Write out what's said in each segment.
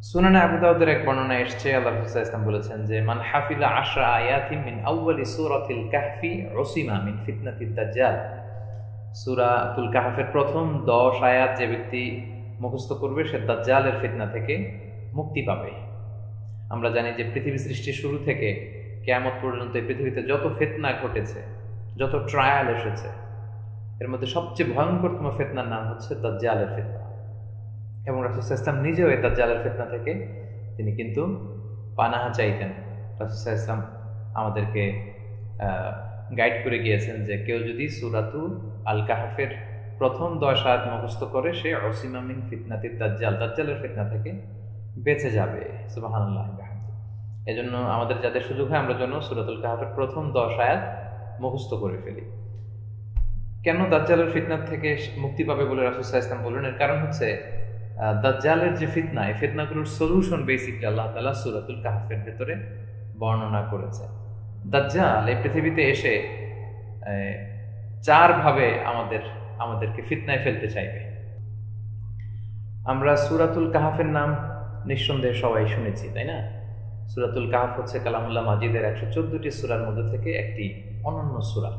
সুনানে আবু দাউদের এক বর্ণনা এসেছে, আল্লাহ রাসূল সাল্লাল্লাহু আলাইহি ওয়াসাল্লাম বলেছেন যে মান হাফিযা 10 আয়াতিন মিন আউয়ালি সূরাতিল কাহফি উসিমা মিন ফিতনাতিদ দাজ্জাল। সূরাতুল কাহফের প্রথম 10 আয়াত যে ব্যক্তি মুখস্থ করবে সে দাজ্জালের ফিতনা থেকে মুক্তি পাবে। আমরা জানি যে পৃথিবী সৃষ্টির শুরু থেকে কিয়ামত পর্যন্ত এই পৃথিবীতে যত ফিতনা ঘটেছে, যত ট্রায়াল এসেছে, এর মধ্যে সবচেয়ে ভয়ঙ্করতম ফিতনার নাম হচ্ছে দাজ্জালের ফিতনা। এবং রাসূল সাল্লাল্লাহু আলাইহি ওয়াসাল্লাম নিজেও এই দাজ্জালের ফিতনা থেকে তিনি কিন্তু পানাহা চাইতেন। রাসূল সাল্লাল্লাহু আলাইহি ওয়াসাল্লাম আমাদেরকে গাইড করে গিয়েছেন যে কেউ যদি সূরাতুল আল কাহফের প্রথম 10 আয়াত মুখস্থ করে সে উসিমা মিন ফিতনাতিদ দাজ্জাল, দাজ্জালের ফিতনা থেকে বেঁচে যাবে। সুবহানাল্লাহ। এজন্য আমাদের যাদের সুযোগ হয় আমরা যেন সূরাতুল কাহফের প্রথম 10 আয়াত মুখস্থ করে ফেলি। কেন দাজ্জালের ফিতনা থেকে মুক্তি পাবে বলে রাসূল সাল্লাল্লাহু আলাইহি ওয়াসাল্লাম বললেন? এর কারণ হচ্ছে দাজ্জালের যে ফিতনা, এই ফিতনাগুলোর সলিউশন বেসিক্যালি আল্লাহ তাআলা সূরাতুল কাহফের ভেতরে বর্ণনা করেছে। দাজ্জাল এই পৃথিবীতে এসে 4 ভাবে আমাদেরকে ফিতনায় ফেলতে চাইবে। আমরা সূরাতুল কাহফের নাম নিঃসন্দেহে সবাই শুনেছি, তাই না? সূরাতুল কাহফ হচ্ছে কালামুল্লাহ মাজিদের 114টি সূরার মধ্যে থেকে একটি অনন্য সূরা।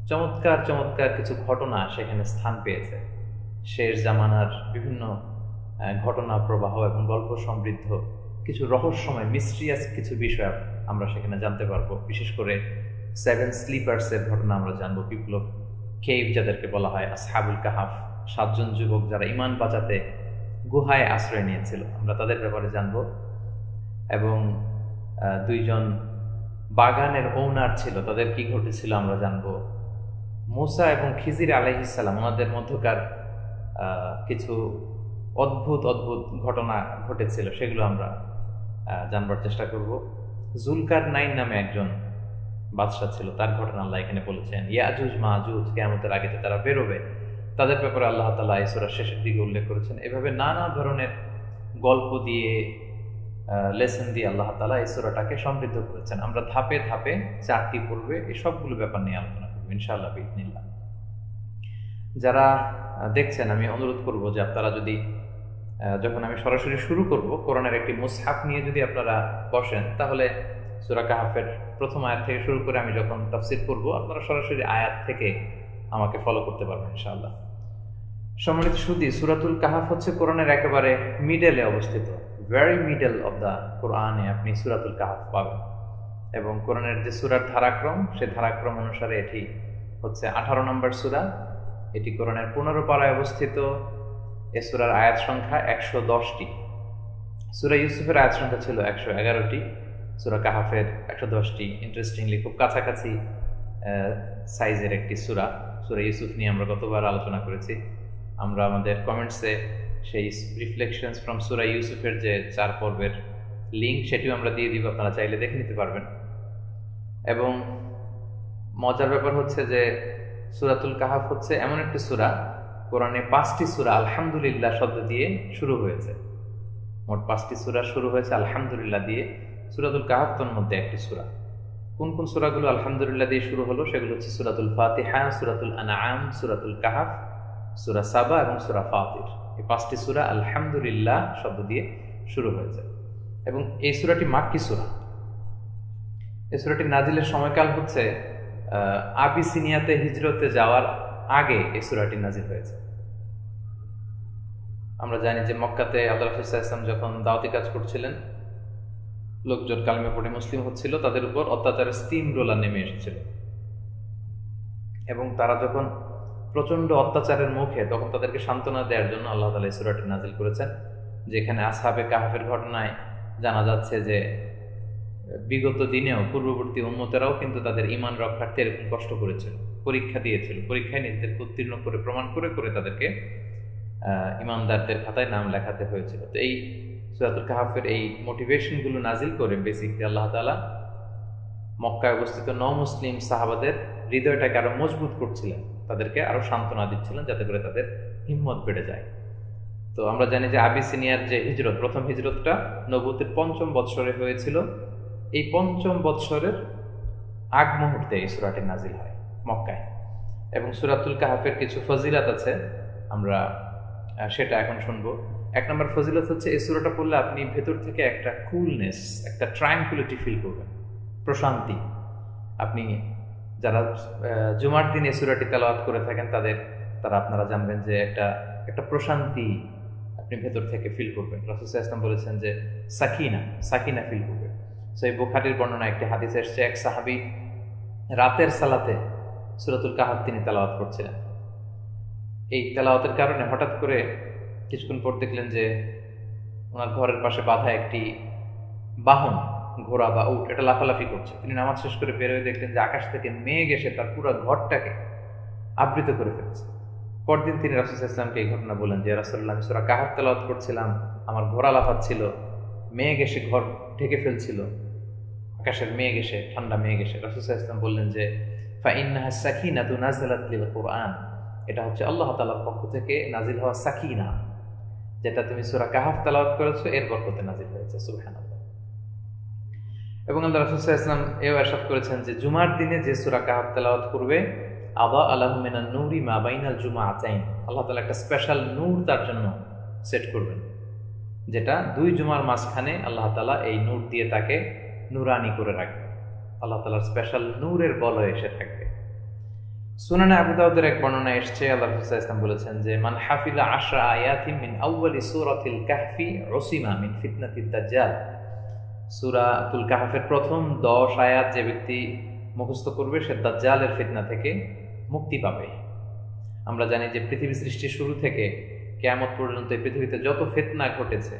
চমৎকার চমৎকার কিছু ঘটনা সেখানে স্থান পেয়েছে। শেষ জামানার বিভিন্ন ঘটনা প্রবাহ এবং গল্প সমৃদ্ধ কিছু রহস্যময় মিস্ট্রিয়াস কিছু বিষয় আমরা সেখানে জানতে পারবো। বিশেষ করে 7 স্লিপার্সের ঘটনা আমরা জানবো। পিপল অফ কেভ যাদেরকে বলা হয়, আসহাবুল কাহাফ, 7 জন যুবক যারা ঈমান বাঁচাতে গুহায় আশ্রয় নিয়েছিল, আমরা তাদের ব্যাপারে জানবো। এবং 2 জন বাগানের ওনার ছিল, তাদের কি ঘটেছিল আমরা জানবো। মূসা এবং খিজির আলাইহিস সালাম, ওনাদের মধ্যকার কিছু অদ্ভুত অদ্ভুত ঘটনা ঘটেছিল, সেগুলো আমরা জানবার চেষ্টা করব। জুলকারনাইন নামে একজন বাদশাহ ছিল, তার ঘটনা আল্লাহ এখানে বলেছেন। ইয়াজুজ মাজুজ কিয়ামতের আগে যে তারা বেরোবে, তাদের ব্যাপারে আল্লাহ তাআলা এই সূরার শেষের দিকে উল্লেখ করেছেন। এভাবে নানা ধরনের গল্প দিয়ে, লেসন দিয়ে আল্লাহ তাআলা এই সূরাটাকে সমৃদ্ধ করেছেন। আমরা ধাপে ধাপে 4টি পড়বে এই সবগুলো ব্যাপার নিয়ে আলোচনা করব ইনশাআল্লাহ বিইذনিল্লাহ। যারা দেখছেন, আমি অনুরোধ করব যে আপনারা যদি যখন আমি সরাসরি শুরু করব, কোরআনের একটি মুসহাফ নিয়ে যদি আপনারা বসেন, তাহলে সূরা কাহফের প্রথম আয়াত থেকে শুরু করে আমি যখন তাফসীর করব, আপনারা সরাসরি আয়াত থেকে আমাকে ফলো করতে পারবেন ইনশাআল্লাহ। সম্মানিত সুধী, সূরাতুল কাহফ হচ্ছে কোরআনের একেবারে মিডলে অবস্থিত। ভেরি মিডল অফ দ্য কোরআনে আপনি সূরাতুল কাহফ পাবেন। এবং কোরআনের যে সূরার ধারাক্রম, সে ধারাক্রম অনুসারে এটি হচ্ছে 18 নম্বর সূরা। এটি কোরআনের 15 পারায় অবস্থিত। এ সূরার আয়াত সংখ্যা 110টি। সূরা ইউসুফের আয়াত সংখ্যা ছিল 111টি, সূরা কাহফের 110টি। ইন্টারেস্টিংলি খুব কাছাকাছি সাইজের একটি সূরা। সূরা ইউসুফ নিয়ে আমরা গতবার আলোচনা করেছি। আমরা আমাদের কমেন্টসে সেই রিফ্লেকশনস ফ্রম সূরা ইউসুফের যে 4 পর্বের লিঙ্ক, সেটিও আমরা দিয়ে দিব, আপনারা চাইলে দেখে নিতে পারবেন। এবং মজার ব্যাপার হচ্ছে যে সূরাতুল কাহফ হচ্ছে এমন একটি সূরা, কোরআনে 5টি সূরা আলহামদুলিল্লাহ শব্দ দিয়ে শুরু হয়েছে। মোট 5টি সূরা শুরু হয়েছে আলহামদুলিল্লাহ দিয়ে। সূরাতুল কাহফ তার মধ্যে একটি সূরা। কোন কোন সূরাগুলো আলহামদুলিল্লাহ দিয়ে শুরু হলো সেগুলো হচ্ছে সূরাতুল ফাতিহা, সূরাতুল আনআম, সূরাতুল কাহফ, সূরা সাবা এবং সূরা ফাতির। এই 5টি সূরা আলহামদুলিল্লাহ শব্দ দিয়ে শুরু হয়েছে। এবং এই সূরাটি মাক্কি সূরা। এই সূরাটির নাজিলের সময়কাল হচ্ছে আবিসিনিয়াতে হিজরতে যাওয়ার আগে এই সূরাটি নাজিল হয়েছে। আমরা জানি যে মক্কাতে আল্লাহ রাসূল সাল্লাল্লাহু আলাইহি ওয়াসাল্লাম যখন দাওয়াতি কাজ করছিলেন, লোকজন কালেমা পড়ে মুসলিম হচ্ছিল, তাদের উপর অত্যাচারের স্টিম রোলার নেমে এসেছিল। এবং তারা যখন প্রচন্ড অত্যাচারের মুখে, তখন তাদেরকে সান্ত্বনা দেওয়ার জন্য আল্লাহ তাআলা এই সূরাটি নাজিল করেছেন। যেখানে আসহাবে কাহফের ঘটনায় জানা যাচ্ছে যে বিগত দিনেও পূর্ববর্তী উম্মতেরাও কিন্তু তাদের ঈমান রক্ষার্থে এরকম কষ্ট করেছিল, পরীক্ষা দিয়েছিল। পরীক্ষায় নিজেদেরকে উত্তীর্ণ করে, প্রমাণ করে করে তাদেরকে ঈমানদারদের খাতায় নাম লেখাতে হয়েছিল। তো এই সূরাতুল কাহফের এই মোটিভেশনগুলো নাজিল করে বেসিক্যালি আল্লাহ তাআলা মক্কায় অবস্থিত মুসলিম সাহাবাদের হৃদয়টাকে আরো মজবুত করছিলেন, তাদেরকে আরো সান্ত্বনা দিচ্ছিলেন, যাতে করে তাদের হিম্মত বেড়ে যায়। তো আমরা জানি যে আবিসিনিয়ার যে হিজরত, প্রথম হিজরতটা নবুয়তের 5ম বৎসরে হয়েছিল। এই 5ম বৎসরের আগ মুহূর্তে এই সূরাটি নাজিল হয় মক্কায়। এবং সূরাতুল কাহফের কিছু ফজিলাত আছে, আমরা সেটা এখন শুনবো। এক নম্বর ফজিলত হচ্ছে এই সূরাটা পড়লে আপনি ভেতর থেকে একটা কুলনেস, একটা ট্রাঙ্কুলিটি ফিল করবেন, প্রশান্তি। আপনি যারা জুমার দিন এই সূরাটি তেলাওয়াত করে থাকেন তারা আপনারা জানবেন যে একটা প্রশান্তি আপনি ভেতর থেকে ফিল করবেন। রাসূল সাল্লাল্লাহু আলাইহি ওয়াসাল্লাম বলেছেন যে সাকিনা ফিল করবে। সহিহ বুখারীর বর্ণনা একটি হাদিস এসেছে, এক সাহাবী রাতের সালাতে সূরাতুল কাহফ তিনি তেলাওয়াত করছিলেন। এই তেলাওয়াতের কারণে হঠাৎ করে কিছুক্ষণ পর দেখলেন যে ওনার ঘরের পাশে বাঁধা একটি বাহন, ঘোড়া বা উট, এটা লাফালাফি করছে। তিনি নামাজ শেষ করে বের হয়ে দেখলেন যে আকাশ থেকে মেঘ এসে তার পুরো ঘরটাকে আবৃত করে ফেলছে। পরদিন তিনি রাসূল সাল্লাল্লাহু আলাইহি ওয়াসাল্লামকে এই ঘটনা বললেন যে রাসূলুল্লাহ, আমি সূরা কাহফ তেলাওয়াত করছিলাম, আমার ঘোড়া লাফাচ্ছিল, মেঘ এসে ঘর ঢেকে ফেলছিল, আকাশের মেঘ এসে, ঠান্ডা মেঘ এসে। রাসূল সাল্লাল্লাহু আলাইহি ওয়াসাল্লাম বললেন যে ফাইন্নাহা সাকিনাতু নাযালাত লিল কুরআন, এটা হচ্ছে আল্লাহ তাআলার পক্ষ থেকে নাজিল হওয়া সাকিনা, যেটা তুমি সূরা কাহফ তেলাওয়াত করেছো এর বরকতে নাজিল হয়েছে। সুবহানাল্লাহ। এবং আল্লাহ রাসূল সাল্লাল্লাহু আলাইহি ওয়াসাল্লাম এও ইরশাদ করেছেন যে জুমার দিনে যে সূরা কাহফ তেলাওয়াত করবে, আদা আলাহু মিনান নূরি মা বাইনাল জুমআতাইন, আল্লাহ তাআলা একটা স্পেশাল নূর তার জন্য সেট করবেন, যেটা দুই জুমার মাঝখানে আল্লাহ তাআলা এই নূর দিয়ে তাকে নূরানি করে রাখবে। আল্লাহ তাআলার স্পেশাল নূরের বলয়ে এসে থাকবে। সুনানে আবু দাউদের এক বর্ণনা এসেছে, আল্লাহ রাসূল সাল্লাল্লাহু আলাইহি ওয়াসাল্লাম বলেছেন যে মান হাফিযা 10 আয়াতিন মিন আউয়ালি সূরাতিল কাহফি উসিমা মিন ফিতনাতিদ দাজ্জাল, সূরাতুল কাহফের প্রথম 10 আয়াত যে ব্যক্তি মুখস্থ করবে সে দাজ্জালের ফিতনা থেকে মুক্তি পাবে। আমরা জানি যে পৃথিবী সৃষ্টির শুরু থেকে কিয়ামত পর্যন্ত এই পৃথিবীতে যত ফিতনা ঘটেছে,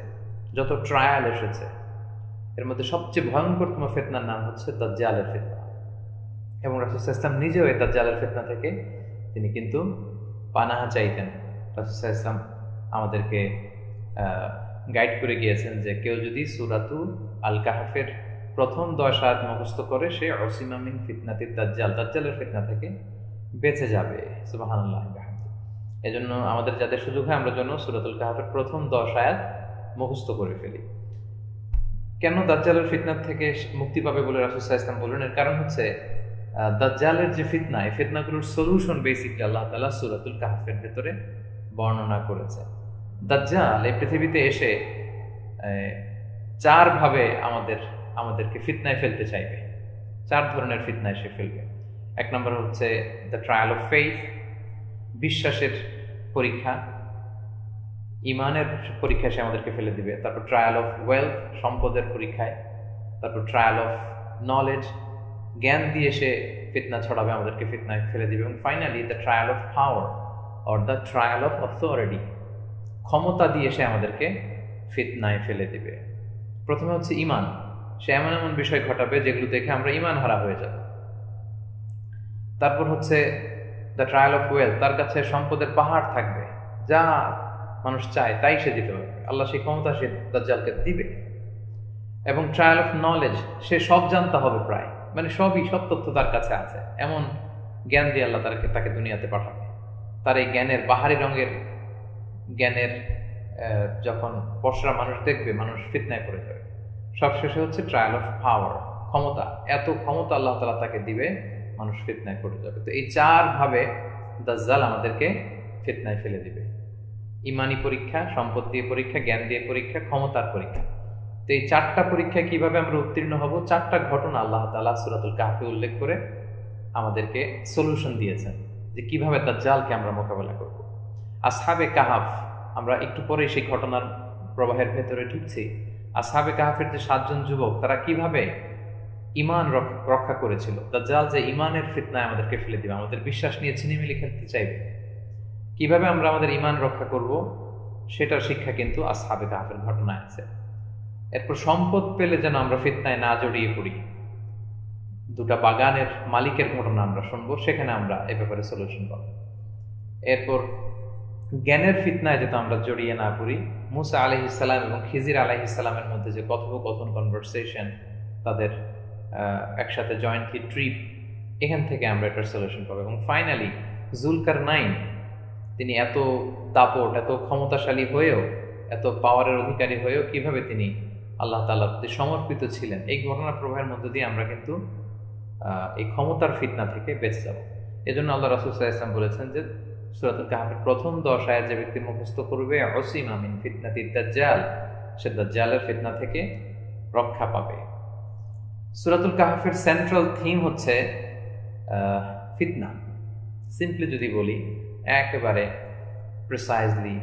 যত ট্রায়াল এসেছে, এর মধ্যে সবচেয়ে ভয়ঙ্করতম ফিতনার নাম হচ্ছে দাজ্জালের ফিতনা। এবং রাসূল সাল্লাল্লাহু আলাইহি ওয়াসাল্লাম নিজেও এই দাজ্জালের ফিতনা থেকে তিনি কিন্তু পানাহা চাইতেন। রাসূল সাল্লাল্লাহু আলাইহি ওয়াসাল্লাম আমাদেরকে গাইড করে গিয়েছেন যে কেউ যদি সূরাতুল আল কাহফের প্রথম 10 আয়াত মুখস্থ করে সে উসিমা মিন ফিতনাতিদ দাজ্জাল, দাজ্জালের ফিতনা থেকে বেঁচে যাবে। সুবহানাল্লাহ। এজন্য আমাদের যাদের সুযোগ হয় আমরা যেন সূরাতুল কাহফের প্রথম 10 আয়াত মুখস্থ করে ফেলি। কেন দাজ্জালের ফিতনা থেকে মুক্তি পাবে বলে রাসূল সাল্লাল্লাহু আলাইহি ওয়াসাল্লাম বললেন? এর কারণ হচ্ছে দাজ্জালের যে ফিতনা, এই ফিতনাগুলোর সলিউশন বেসিক্যালি আল্লাহ তাআলা সূরাতুল কাহফের ভেতরে বর্ণনা করেছে। দাজ্জাল এই পৃথিবীতে এসে 4 ভাবে আমাদেরকে ফিতনায় ফেলতে চাইবে। 4 ধরনের ফিতনায় সে ফেলবে। এক নম্বর হচ্ছে দ্য ট্রায়াল অফ ফেইথ, বিশ্বাসের পরীক্ষা, ইমানের পরীক্ষায় সে আমাদেরকে ফেলে দিবে। তারপর ট্রায়াল অফ ওয়েলথ, সম্পদের পরীক্ষায়। তারপর ট্রায়াল অফ নলেজ, জ্ঞান দিয়ে সে ফিতনা ছড়াবে, আমাদেরকে ফিতনায় ফেলে দিবে। এবং finally the trial of power or the trial of authority, ক্ষমতা দিয়ে সে আমাদেরকে ফিতনায় ফেলে দিবে। প্রথমে হচ্ছে ইমান, সে এমন এমন বিষয় ঘটাবে যেগুলো দেখে আমরা ইমান হারা হয়ে যাব। তারপর হচ্ছে দ্য ট্রায়াল অফ ওয়েলথ, তার কাছে সম্পদের পাহাড় থাকবে, যা মানুষ চায় তাই সে দিতে পারবে, আল্লাহ সেই ক্ষমতা সে দাজ্জালকে দিবে। এবং ট্রায়াল অফ নলেজ, সে সব জানতে হবে প্রায়, মানে সব তথ্য তার কাছে আছে, এমন জ্ঞান দিয়ে আল্লাহ তাকে দুনিয়াতে পাঠাবে। তার এই জ্ঞানের বাহারি রঙের জ্ঞানের যখন পশরা মানুষ দেখবে, মানুষ ফিতনায় পড়ে যাবে। সবশেষে হচ্ছে ট্রায়াল অফ পাওয়ার, ক্ষমতা, এত ক্ষমতা আল্লাহ তাআলা তাকে দিবে, মানুষ ফিতনায় পড়ে যাবে। তো এই 4 ভাবে দাজ্জাল আমাদেরকে ফিতনায় ফেলে দিবে। ইমানি পরীক্ষা, সম্পদ দিয়ে পরীক্ষা, জ্ঞান দিয়ে পরীক্ষা, ক্ষমতার পরীক্ষা। তো এই 4টা পরীক্ষায় কিভাবে আমরা উত্তীর্ণ হব, 4টা ঘটনা আল্লাহ তাআলা সূরাতুল কাহফে উল্লেখ করে আমাদেরকে সলিউশন দিয়েছেন যে কিভাবে দাজ্জালকে আমরা মোকাবেলা করব। আসহাবে কাহফ, আমরা একটু পরে সেই ঘটনার প্রবাহের ভেতরে ঢুকছি। আসহাবে কাহফের যে 7 জন যুবক, তারা কিভাবে ইমান রক্ষা করেছিল। দাজ্জাল যে ইমানের ফিতনায় আমাদেরকে ফেলে দিবে, আমাদের বিশ্বাস নিয়ে ছিনিমিনি খেলতে চাইবে, কিভাবে আমরা আমাদের ইমান রক্ষা করব সেটার শিক্ষা কিন্তু আসহাবে কাহফের ঘটনায় আছে। এরপর সম্পদ পেলে যেন আমরা ফিতনায় না জড়িয়ে পড়ি, 2টা বাগানের মালিকের ঘটনা আমরা শুনবো, সেখানে আমরা এ ব্যাপারে সলিউশন পাবো। এরপর জ্ঞানের ফিতনায় যাতে আমরা জড়িয়ে না পড়ি, মুসা আলাইহিস সালাম এবং খিজির আলাইহিস সালামের মধ্যে যে কথোপকথন, কনভারসেশন, তাদের একসাথে জয়েন্টলি ট্রিপ, এখান থেকে আমরা এটার সলিউশন পাবো। এবং ফাইনালি জুলকারনাইন, তিনি এত দাপট, এত ক্ষমতাশালী হয়েও, এত পাওয়ারের অধিকারী হয়েও কিভাবে তিনি আল্লাহ তাআলার প্রতি সমর্পিত ছিলেন, এই ঘটনার প্রবাহের মধ্যে দিয়ে আমরা কিন্তু এই ক্ষমতার ফিতনা থেকে বেঁচে যাব। এজন্য আল্লাহ রাসূল সাল্লাল্লাহু আলাইহি ওয়াসাল্লাম বলেছেন যে সূরাতুল কাহফের প্রথম 10 আয়াত যে ব্যক্তি মুখস্থ করবে উসিমা মিন ফিতনাতিদ দাজ্জাল, সে দাজ্জালের ফিতনা থেকে রক্ষা পাবে। সূরাতুল কাহফের সেন্ট্রাল থিম হচ্ছে ফিতনা। সিম্পলি যদি বলি, একেবারে প্রিসাইজলি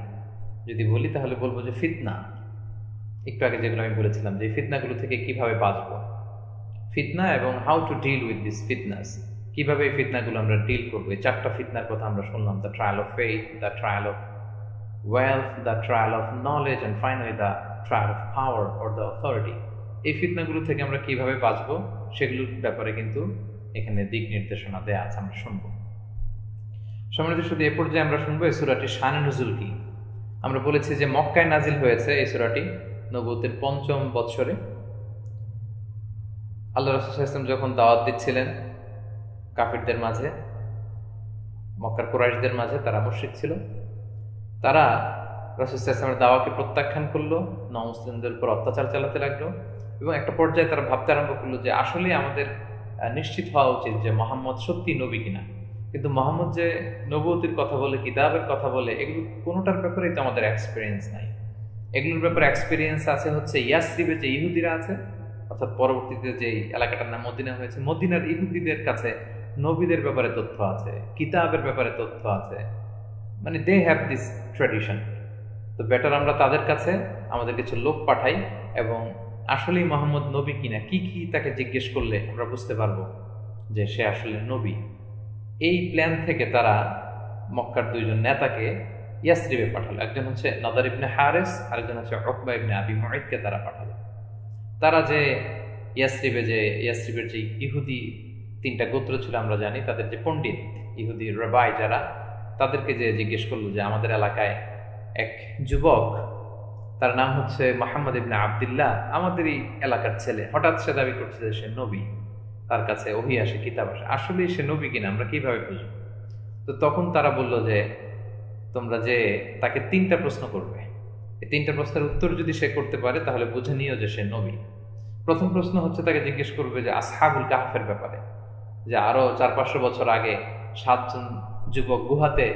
যদি বলি, তাহলে বলবো যে ফিতনা। একটু আগে যেগুলো আমি বলেছিলাম যে ফিতনাগুলো থেকে কিভাবে বাঁচবো, ফিতনা এবং how to deal with this ফিতনাস, কিভাবে এই ফিতনাগুলো আমরা ডিল করবো। এই 4টা ফিতনার কথা আমরা শুনলাম, the trial of faith, the trial of wealth, the trial of knowledge and finally the trial of power or the authority. এই ফিতনাগুলো থেকে আমরা কিভাবে বাঁচবো সেগুলোর ব্যাপারে কিন্তু এখানে দিক নির্দেশনা দেয়া আছে, আমরা শুনবো। সম্মানিত শুধু এ পর্যায়ে আমরা শুনবো এই সূরাটির শানে নুজুল কি। আমরা বলেছি যে মক্কায় নাজিল হয়েছে এই সূরাটি নবুয়তের 5ম বৎসরে। আল্লাহ রাসূল সাল্লাল্লাহু আলাইহি ওয়াসাল্লাম যখন দাওয়াত দিচ্ছিলেন কাফিরদের মাঝে, মক্কার কুরাইশদের মাঝে, তারা মুশরিক ছিল, তারা রাসূল সাল্লাল্লাহু আলাইহি ওয়াসাল্লামের দাওয়াতকে প্রত্যাখ্যান করলো, নমুসলিমদের উপর অত্যাচার চালাতে লাগলো এবং একটা পর্যায়ে তারা ভাবতে আরম্ভ করলো যে আসলে আমাদের নিশ্চিত হওয়া উচিত যে মুহাম্মদ সত্যি নবী কিনা। কিন্তু মুহাম্মদ যে নবুয়তির কথা বলে, কিতাবের কথা বলে, এগুলো কোনোটার ব্যাপারেই তো আমাদের এক্সপিরিয়েন্স নাই। এগুলোর ব্যাপারে এক্সপিরিয়েন্স আছে হচ্ছে ইয়াসরিবে যে ইহুদিরা আছে, অর্থাৎ পরবর্তীতে যে এলাকাটার নাম মদিনা হয়েছে, মদিনার ইহুদিদের কাছে নবীদের ব্যাপারে তথ্য আছে, কিতাবের ব্যাপারে তথ্য আছে, মানে দে হ্যাভ দিস ট্র্যাডিশন। তো বেটার আমরা তাদের কাছে আমাদের কিছু লোক পাঠাই এবং আসলেই মোহাম্মদ নবী কিনা, কি কি তাকে জিজ্ঞেস করলে আমরা বুঝতে পারবো যে সে আসলে নবী। এই প্ল্যান থেকে তারা মক্কার 2জন নেতাকে ইয়াসরিবে পাঠালো। একজন হচ্ছে নাদার ইবনে হারেস, আরেকজন হচ্ছে উকবা ইবনে আবি মুআইদকে তারা পাঠালো। তারা যে ইয়াসরিবের যে ইহুদি 3টা গোত্র ছিল আমরা জানি, তাদের যে পণ্ডিত ইহুদি রাবাই যারা, তাদেরকে যে জিজ্ঞেস করলো যে আমাদের এলাকায় এক যুবক, তার নাম হচ্ছে মুহাম্মদ ইবনে আব্দুল্লাহ, আমাদেরই এলাকার ছেলে, হঠাৎ সে দাবি করছে যে সে নবী, তার কাছে ওহী আসে, কিতাব আসে, আসলে সে নবী কিনা আমরা কিভাবে বুঝবো? তো তখন তারা বলল যে তোমরা যে তাকে 3টা প্রশ্ন করবে, এই 3টা প্রশ্নের উত্তর যদি সে করতে পারে তাহলে বুঝে নিও যে সে নবী। প্রথম প্রশ্ন হচ্ছে তাকে জিজ্ঞেস করবে যে আসহাবুল কাহফের ব্যাপারে, যে আরো 400-500 বছর আগে 7জন যুবক গুহাতে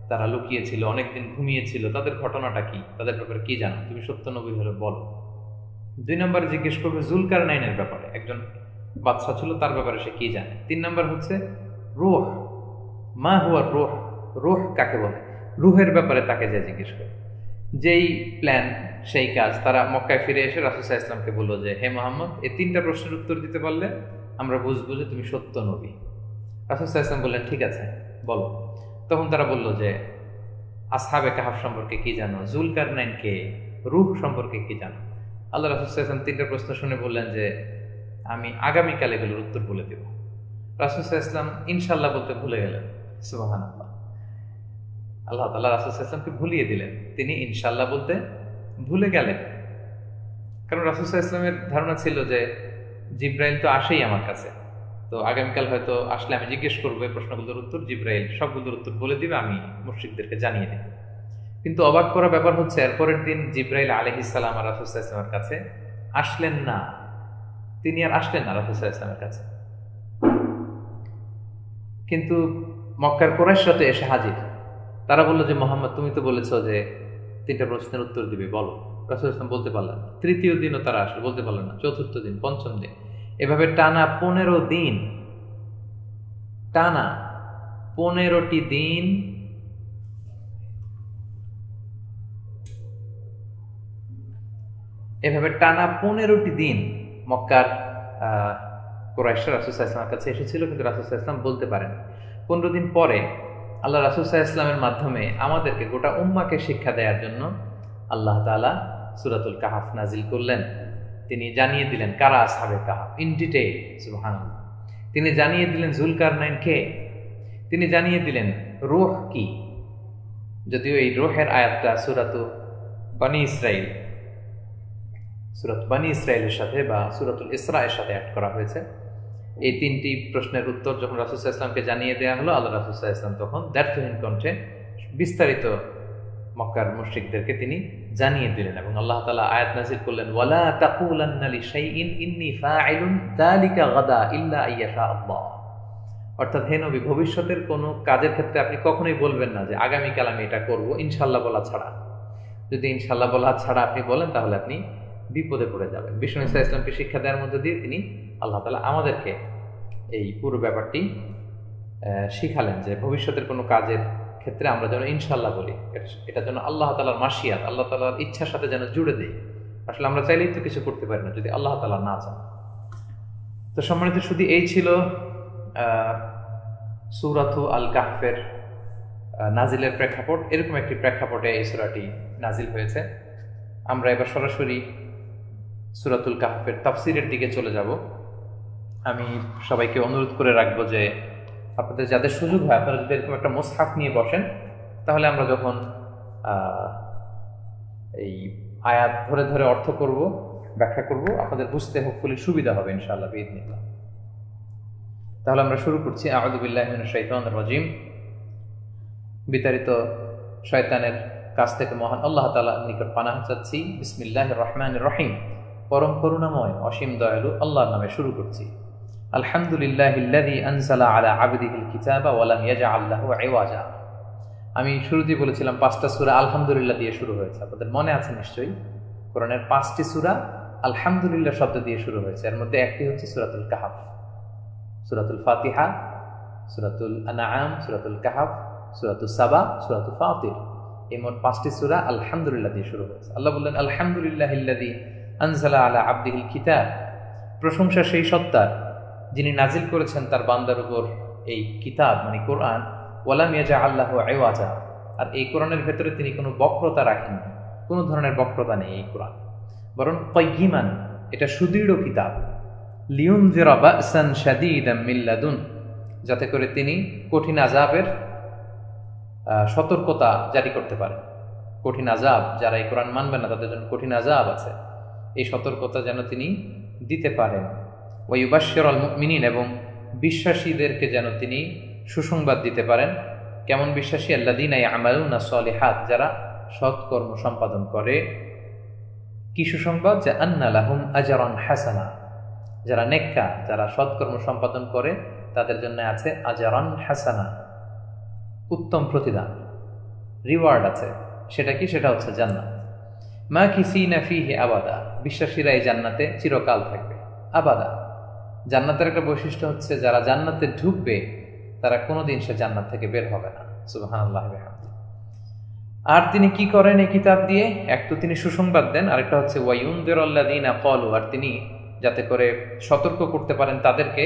তারা লুকিয়েছিল, অনেকদিন ঘুমিয়েছিল, তাদের ঘটনাটা কি, তাদের ব্যাপারে কি জানো, তুমি সত্য নবী হলে বলো। 2 নম্বরে জিজ্ঞেস করবে যুলকারনাইনের ব্যাপারে, একজন বাদশা ছিল, তার ব্যাপারে সে কি জানে। 3 নম্বর হচ্ছে রূহ, মা হুয়া রূহ, রূহ কাকে বলে, রূহের ব্যাপারে তাকে যে জিজ্ঞেস করে। যেই প্ল্যান সেই কাজ। তারা মক্কায় ফিরে এসে রাসূল সাল্লাল্লাহু আলাইহি ওয়াসাল্লামকে বলল যে হে মুহাম্মদ, এই 3টা প্রশ্নের উত্তর দিতে পারলে আমরা বুঝবো যে তুমি সত্য নবী। রাসূল সাল্লাল্লাহু আলাইহি ওয়াসাল্লাম বললেন ঠিক আছে বলো। তখন তারা বলল যে আসহাবে কাহফ সম্পর্কে কি জানো, যুলকারনাইন কে, রূহ সম্পর্কে কি জানো। আল্লাহ রাসূল সাল্লাল্লাহু আলাইহি ওয়াসাল্লাম 3টা প্রশ্ন শুনে বললেন যে আমি আগামীকাল এগুলোর উত্তর বলে দেব। রাসূল সাল্লাল্লাহু আলাইহি ওয়াসাল্লাম ইনশাআল্লাহ বলতে ভুলে গেলেন। সুবহানাল্লাহ, আল্লাহ তাআলা রাসূল সাল্লাল্লাহু আলাইহি ওয়াসাল্লামকে ভুলিয়ে দিলেন, তিনি ইনশাআল্লাহ বলতে ভুলে গেলেন। কারণ রাসূল সাল্লাল্লাহু আলাইহি ওয়াসাল্লামের ধারণা ছিল যে জিবরাইল তো আসেই আমার কাছে, তো আগামীকাল হয়তো আসলে আমি জিজ্ঞেস করবো এই প্রশ্নগুলোর উত্তর, জিবরাইল সবগুলোর উত্তর বলে দিবে, আমি মুশরিকদেরকে জানিয়ে দেব। কিন্তু অবাক করা ব্যাপার হচ্ছে এরপরের দিন জিবরাইল আলাইহিস সালাম আর রাসূল সাল্লাল্লাহু আলাইহি ওয়াসাল্লামের কাছে আসলেন না। তিনি আর আসলেন না রাসূল সাল্লাল্লাহু আলাইহি ওয়াসাল্লামের কাছে। কিন্তু মক্কার কুরাইশরা তো এসে হাজির। তারা বললো যে মুহাম্মদ, তুমি তো বলেছো যে 3টা প্রশ্নের উত্তর দিবে, বলো। রাসূল সাল্লাল্লাহু আলাইহি ওয়াসাল্লাম বলতে পারলেন না। 3য় দিনও তারা আসলে বলতে পারলেন না, 4র্থ দিন, 5ম দিন, এভাবে টানা 15 দিন, টানা 15টি দিন এভাবে টানা 15টি দিন মক্কার কুরাইশরা রাসূল সাল্লাল্লাহু আলাইহি ওয়াসাল্লামের কাছে এসেছিল, কিন্তু রাসূল সাল্লাল্লাহু আলাইহি ওয়াসাল্লাম বলতে পারেন। 15 দিন পরে আল্লাহ রাসূল সাল্লাল্লাহু আলাইহি ওয়াসাল্লামের মাধ্যমে আমাদেরকে, গোটা উম্মাহকে শিক্ষা দেওয়ার জন্য আল্লাহ তাআলা সূরাতুল কাহফ নাজিল করলেন। তিনি জানিয়ে দিলেন কারা আসহাবে কাহফ ইন ডিটেইল। সুবহানাল্লাহ, তিনি জানিয়ে দিলেন যুলকারনাইন কে, তিনি জানিয়ে দিলেন রূহ কি। যদিও এই রূহের আয়াতটা সূরাত বনী ইসরাঈলের সাথে বা সূরাতুল ইসরা'র সাথে অ্যাড করা হয়েছে। এই 3টি প্রশ্নের উত্তর যখন রাসূল সাল্লাল্লাহু আলাইহি ওয়াসাল্লামকে জানিয়ে দেওয়া হলো, আল্লাহ রাসূল সাল্লাল্লাহু আলাইহি ওয়াসাল্লাম তখন দ্ব্যর্থহীন কণ্ঠে বিস্তারিত মক্কার মুশরিকদেরকে তিনি জানিয়ে দিলেন এবং আল্লাহ তাআলা আয়াত নাযিল করলেন, ওয়ালা তাকুলান্না লিশাইইন ইন্নী ফাইলুন যালিকা গাদা ইল্লা আইয়াশা আল্লাহ। অর্থাৎ হে নবী, ভবিষ্যতের কোনো কাজের ক্ষেত্রে আপনি কখনোই বলবেন না যে আগামীকাল আমি এটা করব, ইনশাল্লাহ বলা ছাড়া। যদি ইনশাল্লাহ বলা ছাড়া আপনি বলেন তাহলে আপনি বিপদে পড়ে যাবেন। বিষ্ণু ইসা ইসলামকে শিক্ষা দেওয়ার মধ্যে দিয়ে তিনি আল্লাহ তাআলা আমাদেরকে এই পুরো ব্যাপারটি শিখালেন যে ভবিষ্যতের কোনো কাজের ক্ষেত্রে আমরা যেন ইনশাল্লাহ বলি, এটা যেন আল্লাহ তাআলার মাশিয়াত, আল্লাহ তাআলার ইচ্ছার সাথে যেন জুড়ে দেই। আসলে আমরা চাইলেই তো কিছু করতে পারি না যদি আল্লাহ তাআলা না চান। তো সম্মানিত, শুধু এই ছিল সূরাতু আল কাহফের নাজিলের প্রেক্ষাপট। এরকম একটি প্রেক্ষাপটে এই সূরাটি নাজিল হয়েছে। আমরা এবার সরাসরি সূরাতুল কাহফের তাফসিরের দিকে চলে যাব। আমি সবাইকে অনুরোধ করে রাখবো যে আপনাদের যাদের সুযোগ হয়, আপনারা যদি এরকম একটা মুসহাফ নিয়ে বসেন, তাহলে আমরা যখন এই আয়াত ধরে ধরে অর্থ করব, ব্যাখ্যা করব, আপনাদের বুঝতে হোপফুলি সুবিধা হবে ইনশাআল্লাহ বিইذنিল্লাহ। তাহলে আমরা শুরু করছি। আউযু বিল্লাহি মিনাশ শাইতানির রাজীম। বিতাড়িত শয়তানের কাছ থেকে মহান আল্লাহ তাআলার নিকট পানাহ চাচ্ছি। বিসমিল্লাহির রহমানির রহিম। পরম করুণাময় অসীম দয়ালু আল্লাহর নামে শুরু করছি। আলহামদুলিল্লাহিল্লাযী আনজালা আলা আবদিহিল কিতাবা ওয়া লাম ইয়াজআল লাহু ইওয়াজা। আমি শুরুতেই বলেছিলাম 5টা সূরা আলহামদুলিল্লাহ দিয়ে শুরু হয়েছে। আপনাদের মনে আছে নিশ্চয়ই, কোরআনের 5টি সূরা আলহামদুলিল্লাহ শব্দ দিয়ে শুরু হয়েছে। এর মধ্যে একটি হচ্ছে সূরাতুল কাহফ, সূরাতুল ফাতিহা, সূরাতুল আনআম, সূরাতুল কাহফ, সূরাতুস সাবা, সূরাতুল ফাতির। এই মোট 5টি সূরা আলহামদুলিল্লাহ দিয়ে শুরু হয়েছে। আল্লাহ বললেন আলহামদুলিল্লাহিল্লাযী আনজালা আলা আবদিহিল কিতাব। প্রশংসা সেই সত্তার যিনি নাজিল করেছেন তার বান্দার উপর এই কিতাব মানে কোরআন। ওয়া লাম ইয়াজআল লাহু ইওয়াজা। আর এই কোরআনের ভেতরে তিনি কোনো বক্রতা রাখেননি, কোনো ধরনের বক্রতা নেই এই কোরআন, বরং কাইয়িমান, এটা সুদৃঢ় কিতাব। লিউনযিরা বা'সান শাদীদাম মিন লাদুন, যাতে করে তিনি কঠিন আযাবের সতর্কতা জারি করতে পারেন। কঠিন আযাব, যারা এই কোরআন মানবে না তাদের জন্য কঠিন আযাব আছে, এই সতর্কতা যেন তিনি দিতে পারেন। ওয়া ইউবাশশিরুল মুমিনিন, এবং বিশ্বাসীদেরকে যেন তিনি সুসংবাদ দিতে পারেন। কেমন বিশ্বাসী? আল্লাযীনা ইয়ামালুনা সলিহাত, যারা সৎকর্ম সম্পাদন করে। কি সুসংবাদ? যে আন্না লাহুম আজরান হাসানা, যারা নেককার, যারা সৎকর্ম সম্পাদন করে তাদের জন্য আছে আজরান হাসানা, উত্তম প্রতিদান, রিওয়ার্ড আছে। সেটা কি? সেটা হচ্ছে জান্নাত। মাকিসিনা ফীহি আবাদা, বিশ্বাসীরা এই জান্নাতে চিরকাল থাকবে। আবাদা, জান্নাতের একটা বৈশিষ্ট্য হচ্ছে যারা জান্নাতে ঢুকবে তারা কোনোদিন সে জান্নাত থেকে বের হবে না। সুবহানাল্লাহি ওয়া বিহামদিহি। আর তিনি কি করেন এই কিতাব দিয়ে? এক তো তিনি সুসংবাদ দেন, আরেকটা হচ্ছে ওয়া ইউনযিরুল্লাযীনা ক্বালু, আর তিনি যাতে করে সতর্ক করতে পারেন তাদেরকে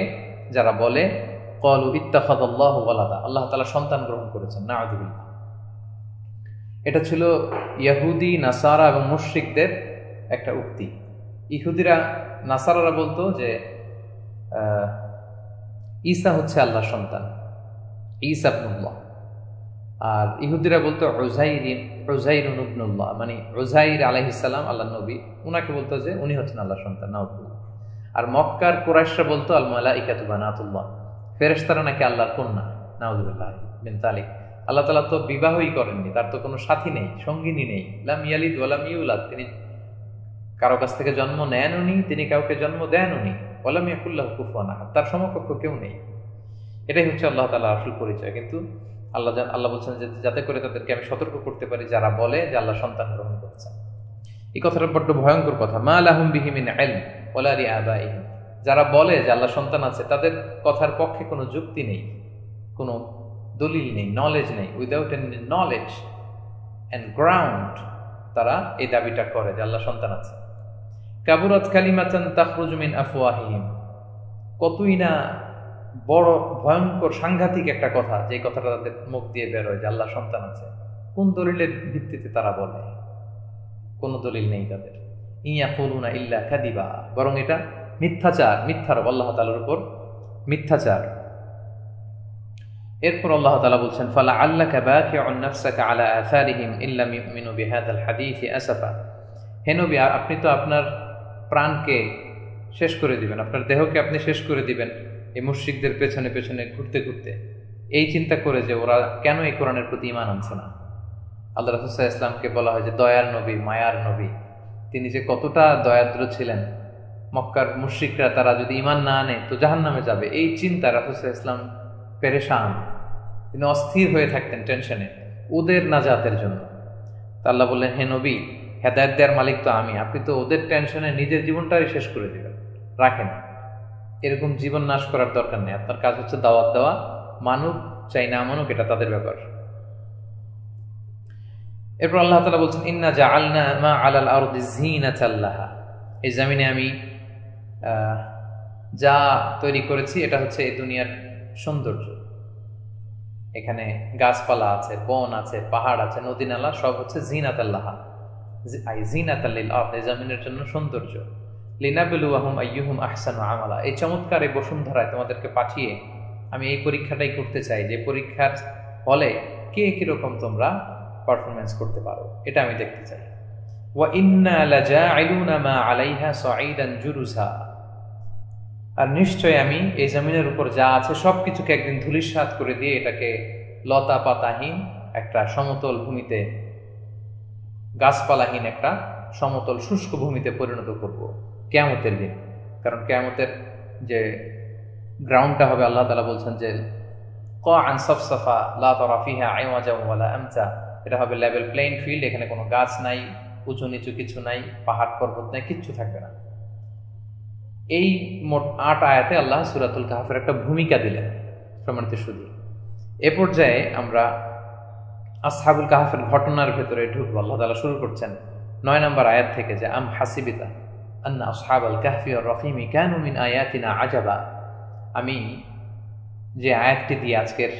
যারা বলে ক্বালু ইত্তাখাযাল্লাহু ওয়ালাদা, আল্লাহ তাআলা সন্তান গ্রহণ করেছেন। নাউযুবিল্লাহ। এটা ছিল ইহুদি, নাসারা এবং মুশরিকদের একটা উক্তি। ইহুদিরা, নাসারারা বলতো যে ঈসা হচ্ছে আল্লাহর সন্তান, ঈসা ইবনুল্লাহ। আর ইহুদিরা বলতো উযাইরুন ইবনুল্লাহ, মানে উযাইর আলাইহিস সালাম আল্লাহর নবী, উনাকে বলতো যে উনি হচ্ছেন আল্লাহর সন্তান। নাউযুবিল্লাহ। আর মক্কার কুরাইশরা বলতো আল মালাইকাতু বানাতুল্লাহ, ফেরেশতারা নাকি আল্লাহর কন্যা। নাউযুবিল্লাহ মিন যালিক। আল্লাহ তাআলা তো বিবাহই করেননি, তার তো কোনো সাথী নেই, সঙ্গিনী নেই। লাম ইয়ালিদ ওয়া লাম ইউলাদ, তিনি কারো কাছ থেকে জন্ম নেননি, তিনি কাউকে জন্ম দেননি। ওয়া লাম ইয়াকুল লাহু কুফুয়ান আহাদ, তার সমকক্ষ কেউ নেই। এটাই হচ্ছে আল্লাহ তাআলার আসল পরিচয়। কিন্তু আল্লাহ বলছেন যে যাতে করে তাদেরকে আমি সতর্ক করতে পারি যারা বলে যে আল্লাহ সন্তান গ্রহণ করেছেন। এই কথাটা বড্ড ভয়ঙ্কর কথা। মা লাহুম বিহি মিন ইলম ওয়ালা লিআবাইহিম, যারা বলে যে আল্লাহ সন্তান আছে তাদের কথার পক্ষে কোনো যুক্তি নেই, কোনো দলিল নেই, নলেজ নেই। Without any knowledge and ground তারা এই দাবিটা করে যে আল্লাহ সন্তান আছে। কাবুরাত কালিমাতান তাখরুজু মিন আফওয়াহিহিম, কতই না বড় ভয়ঙ্কর সাংঘাতিক একটা কথা, যে কথাটা তাদের মুখ দিয়ে বের হয় যে আল্লাহ সন্তান আছে। কোন দলিলের ভিত্তিতে তারা বলে? কোনো দলিল নেই তাদের। ইয়াকুলুনা ইল্লা কাদিবা, বরং এটা মিথ্যাচার, মিথ্যারোপ, আল্লাহ তাআলার উপর মিথ্যাচার। এরপর আল্লাহ তাআলা বলছেন ফালা আল্লাকা বাকিউন নাফসাকা আলা আথারিহিম ইল্লাম ইউমিনু বিহাদাল হাদীসি আসাফা। হে নবী, আপনি তো আপনার প্রাণকে শেষ করে দিবেন, আপনার দেহকে আপনি শেষ করে দিবেন এই মুশরিকদের পেছনে পেছনে ঘুরতে ঘুরতে, এই চিন্তা করে যে ওরা কেন এই কোরআনের প্রতি ঈমান আনছে না। আল্লাহ রাসূল সাল্লাল্লাহু আলাইহি ওয়াসাল্লামকে বলা হয় যে দয়ার নবী, মায়ার নবী। তিনি যে কতটা দয়াদ্র ছিলেন, মক্কার মুশরিকরা তারা যদি ঈমান না আনে তো জাহান্নামে যাবে, এই চিন্তা রাসূল সাল্লাল্লাহু আলাইহি ওয়াসাল্লাম পেরেশান, তিনি অস্থির হয়ে থাকতেন টেনশনে, ওদের নাজাতের জন্য। তা আল্লাহ বললেন, হে নবী, হেদায়েত দেওয়ার মালিক তো আমি, আপনি তো ওদের টেনশনে নিজের জীবনটাই শেষ করে দিবেন, রাখেন। এরকম জীবন নাশ করার দরকার নেই, আপনার কাজ হচ্ছে দাওয়াত দেওয়া, মানুক চাই না মানুক এটা তাদের ব্যাপার। এরপর আল্লাহ তাআলা বলছেন, ইন্না জাআলনা মা আলাল আরদি যিনাতাল লাহা, এই জমিনে আমি যা তৈরি করেছি এটা হচ্ছে এই দুনিয়ার সৌন্দর্য। এখানে গাছপালা আছে, বন আছে, পাহাড় আছে, নদী নালা, সব হচ্ছে যিনাতাল লাহা, আই যিনাতাল লিল আরদ, এই জমিনের জন্য সৌন্দর্য। লিনাবলুয়াহুম আইয়ুহুম আহসানু আমালা, এই চমৎকার এই বসুন্ধরায় তোমাদেরকে পাঠিয়ে আমি এই পরীক্ষাটাই করতে চাই, যে পরীক্ষার ফলে কে কিরকম তোমরা পারফরমেন্স করতে পারো, এটা আমি দেখতে চাই। ওয়া ইন্না লাজাইলুনা মা আলাইহা সাঈদান জুরুসা, আর নিশ্চয় আমি এই জমিনের উপর যা আছে সবকিছুকে একদিন ধূলিসাৎ করে দিয়ে এটাকে লতা পাতাহীন একটা সমতল ভূমিতে, গাছপালাহীন একটা সমতল শুষ্ক ভূমিতে পরিণত করব কিয়ামতের দিন। কারণ কিয়ামতের যে গ্রাউন্ডটা হবে, আল্লাহ তাআলা বলছেন যে ক্বাআন সাফসাফা লা তারা ফিহা আইওয়াজা ওয়ালা আমতা, এটা হবে লেভেল প্লেইন ফিল্ড, এখানে কোনো গাছ নাই, উঁচু নিচু কিছু নাই, পাহাড় পর্বত নাই, কিচ্ছু থাকবে না। এই মোট ৮ আয়াতে আল্লাহ সূরাতুল কাহফের একটা ভূমিকা দিলেন। সম্মানিত সুধী, এ পর্যায়ে আমরা আসহাবুল কাহফের ঘটনার ভেতরে ঢুকবো। আল্লাহ তাআলা শুরু করছেন ৯ নম্বর আয়াত থেকে, যে আম হাসিবিতা আন্না আসহাবাল কাহফি ওয়ার রহিমি কানু মিন আয়াতিনা আজাবা। আমি যে আয়াতটি দিয়ে আজকের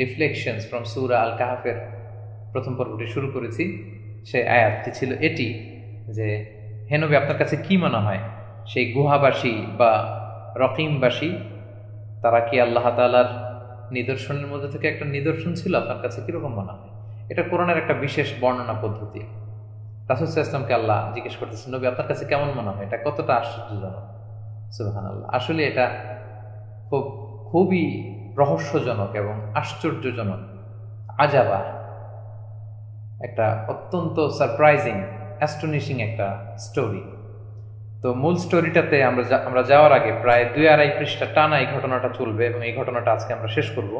রিফ্লেকশনস ফ্রম সূরা আল কাহফের প্রথম পর্বটি শুরু করেছি, সেই আয়াতটি ছিল এটি, যে হে নবী, আপনার কাছে কি মনে হয় সেই গুহাবাসী বা রকিমবাসী, তারা কি আল্লাহ তাআলার নিদর্শনের মধ্যে থেকে একটা নিদর্শন ছিল? আপনার কাছে কিরকম মনে হয়? এটা কোরআনের একটা বিশেষ বর্ণনা পদ্ধতি। রাসূল সাল্লাল্লাহু আলাইহি ওয়াসাল্লামকে আল্লাহ জিজ্ঞেস করতেছেন, নবী আপনার কাছে কেমন মনে হয়, এটা কতটা আশ্চর্যজনক। সুবহানাল্লাহ, আসলে এটা খুবই রহস্যজনক এবং আশ্চর্যজনক, আজাবা, একটা অত্যন্ত সারপ্রাইজিং, অ্যাস্টনিশিং একটা স্টোরি। তো মূল স্টোরিটাতে আমরা যাওয়ার আগে প্রায় ২-২.৫ পৃষ্ঠা টানা এই ঘটনাটা চলবে এবং এই ঘটনাটা আজকে আমরা শেষ করব।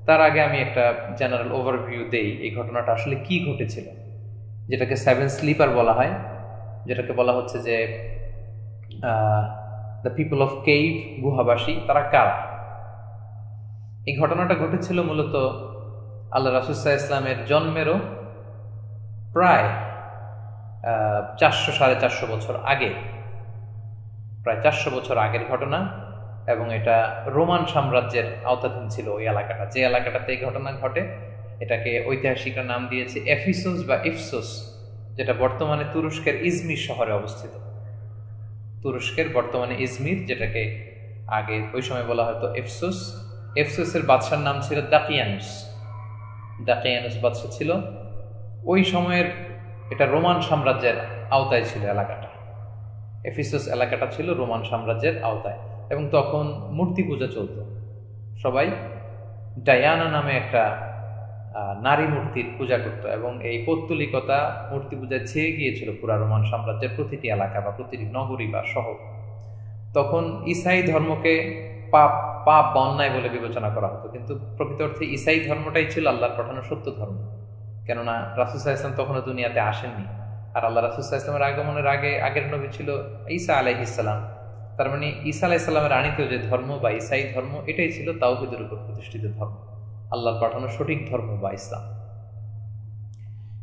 তার আগে আমি একটা জেনারেল ওভারভিউ দেই, এই ঘটনাটা আসলে কি ঘটেছিল, যেটাকে 7 স্লিপার বলা হয়, যেটাকে বলা হচ্ছে যে দ্য পিপল অফ কেভ, গুহাবাসী, তারা কারা। এই ঘটনাটা ঘটেছিল মূলত আল্লাহ রাসূল সাল্লাল্লাহু আলাইহি ওয়াসাল্লামের জন্মেরও প্রায় 400-450 বছর আগে, প্রায় 400 বছর আগের ঘটনা। এবং এটা রোমান সাম্রাজ্যের আওতাধীন ছিল ওই এলাকাটা, যে এলাকাটাতে এই ঘটনা ঘটে। এটাকে ঐতিহাসিকরা নাম দিয়েছে এফিসোস বা ইফসোস, যেটা বর্তমানে তুরস্কের ইজমির শহরে অবস্থিত। তুরস্কের বর্তমানে ইজমির, যেটাকে আগে ওই সময় বলা হতো এফসোস। এফসোসের বাদশার নাম ছিল দাকিয়ানুস। দাকিয়ানুস বাদশা ছিল ওই সময়ের, এটা রোমান সাম্রাজ্যের আওতায় ছিল এলাকাটা। এফিসোস এলাকাটা ছিল রোমান সাম্রাজ্যের আওতায়, এবং তখন মূর্তি পূজা চলত। সবাই ডায়ানা নামে একটা নারী মূর্তির পূজা করত, এবং এই পৌত্তলিকতা মূর্তি পূজায় ছেয়ে গিয়েছিল পুরা রোমান সাম্রাজ্যের প্রতিটি এলাকা বা প্রতিটি নগরী বা শহর। তখন ঈসাই ধর্মকে পাপ বা অন্যায় বলে বিবেচনা করা হতো, কিন্তু প্রকৃত অর্থে ঈসাই ধর্মটাই ছিল আল্লাহর পাঠানো সত্য ধর্ম। কেননা রাসূল সাল্লাল্লাহু আলাইহি ওয়াসাল্লাম তখনও দুনিয়াতে আসেননি, আর আল্লাহ রাসূল সাল্লাল্লাহু আলাইহি ওয়াসাল্লামের আগমনের আগের নবী ছিল ঈসা আলাইহিস সালাম। তার মানে ঈসা আলাইহিস সালামের আনিত যে ধর্ম বা ঈসাই ধর্ম, এটাই ছিল তাওহীদের উপর প্রতিষ্ঠিত ধর্ম, আল্লাহর পাঠানো সঠিক ধর্ম বা ইসলাম।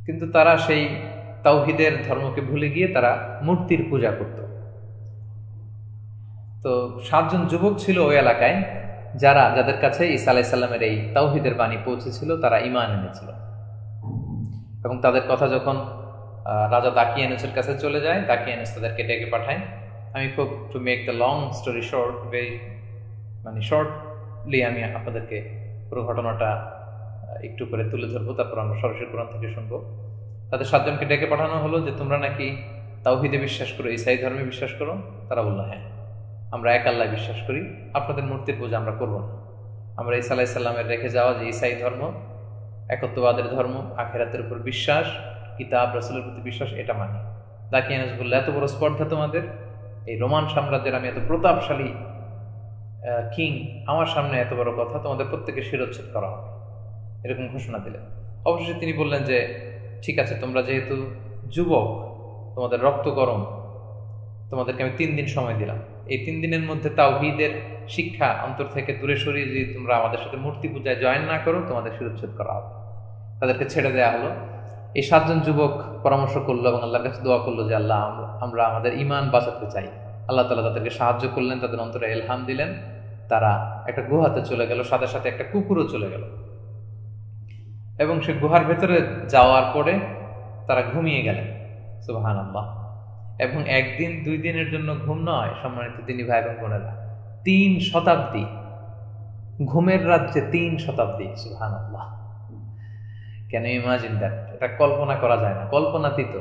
কিন্তু তারা সেই তাওহীদের ধর্মকে ভুলে গিয়ে তারা মূর্তির পূজা করত। তো 7 জন যুবক ছিল ওই এলাকায়, যাদের কাছে ঈসা আলাইহিস সালামের এই তাওহীদের বাণী পৌঁছেছিল, তারা ঈমান এনেছিল। এবং তাদের কথা যখন রাজা দাকিয়ানুসের কাছে চলে যায়, দাকিয়ানুস তাদেরকে ডেকে পাঠায়। আমি খুব, to make the long story short, shortly আমি আপনাদেরকে পুরো ঘটনাটা একটু করে তুলে ধরবো, তারপর আমরা সরাসরি কোরআন থেকে শুনবো। তাদের 7 জনকে ডেকে পাঠানো হলো যে তোমরা নাকি তাওহীদে বিশ্বাস করো, ঈসাই ধর্মে বিশ্বাস করো। তারা বলল, হ্যাঁ, আমরা এক আল্লাহ বিশ্বাস করি, আপনাদের মূর্তির পূজা আমরা করবো না। আমরা ঈসা আলাইহিস সালামের রেখে যাওয়া যে ঈসাই ধর্ম, একত্ববাদের ধর্ম, আখিরাতের উপর বিশ্বাস, কিতাব রাসূলের প্রতি বিশ্বাস, এটা মানি। দাকিয়ানুস বলল, এত বড় স্পর্ধা তোমাদের, এই রোমান সাম্রাজ্যের আমি এত প্রতাপশালী কিং, আমার সামনে এত বড় কথা, তোমাদের প্রত্যেকের শিরোচ্ছেদ করা হবে, এরকম ঘোষণা দিলেন। অবশেষে তিনি বললেন যে ঠিক আছে, তোমরা যেহেতু যুবক, তোমাদের রক্ত গরম, তোমাদেরকে আমি 3 দিন সময় দিলাম। এই 3 দিনের মধ্যে তাওহীদের শিক্ষা অন্তর থেকে দূরে সরিয়ে যদি তোমরা আমাদের সাথে মূর্তি পূজায় জয়েন না করো, তোমাদের শিরোচ্ছেদ করা হবে। তাদেরকে ছেড়ে দেওয়া হলো। এই 7 জন যুবক পরামর্শ করলো এবং আল্লাহর কাছে দোয়া করলো যে আল্লাহ, আমরা আমাদের ঈমান বাঁচাতে চাই। আল্লাহ তাআলা তাদেরকে সাহায্য করলেন, তাদের অন্তরে ইলহাম দিলেন। তারা একটা গুহাতে চলে গেল, সাথে সাথে একটা কুকুরও চলে গেল, এবং সে গুহার ভেতরে যাওয়ার পরে তারা ঘুমিয়ে গেলেন। সুবহানাল্লাহ। এবং 1 দিন 2 দিনের জন্য ঘুম নয়, সম্মানিত দিনী ভাই এবং বোনেরা, 3 শতাব্দী, ঘুমের রাজ্যে 3 শতাব্দী। সুবহানাল্লাহ। Can you imagine that? এটা কল্পনা করা যায় না, কল্পনাতীত।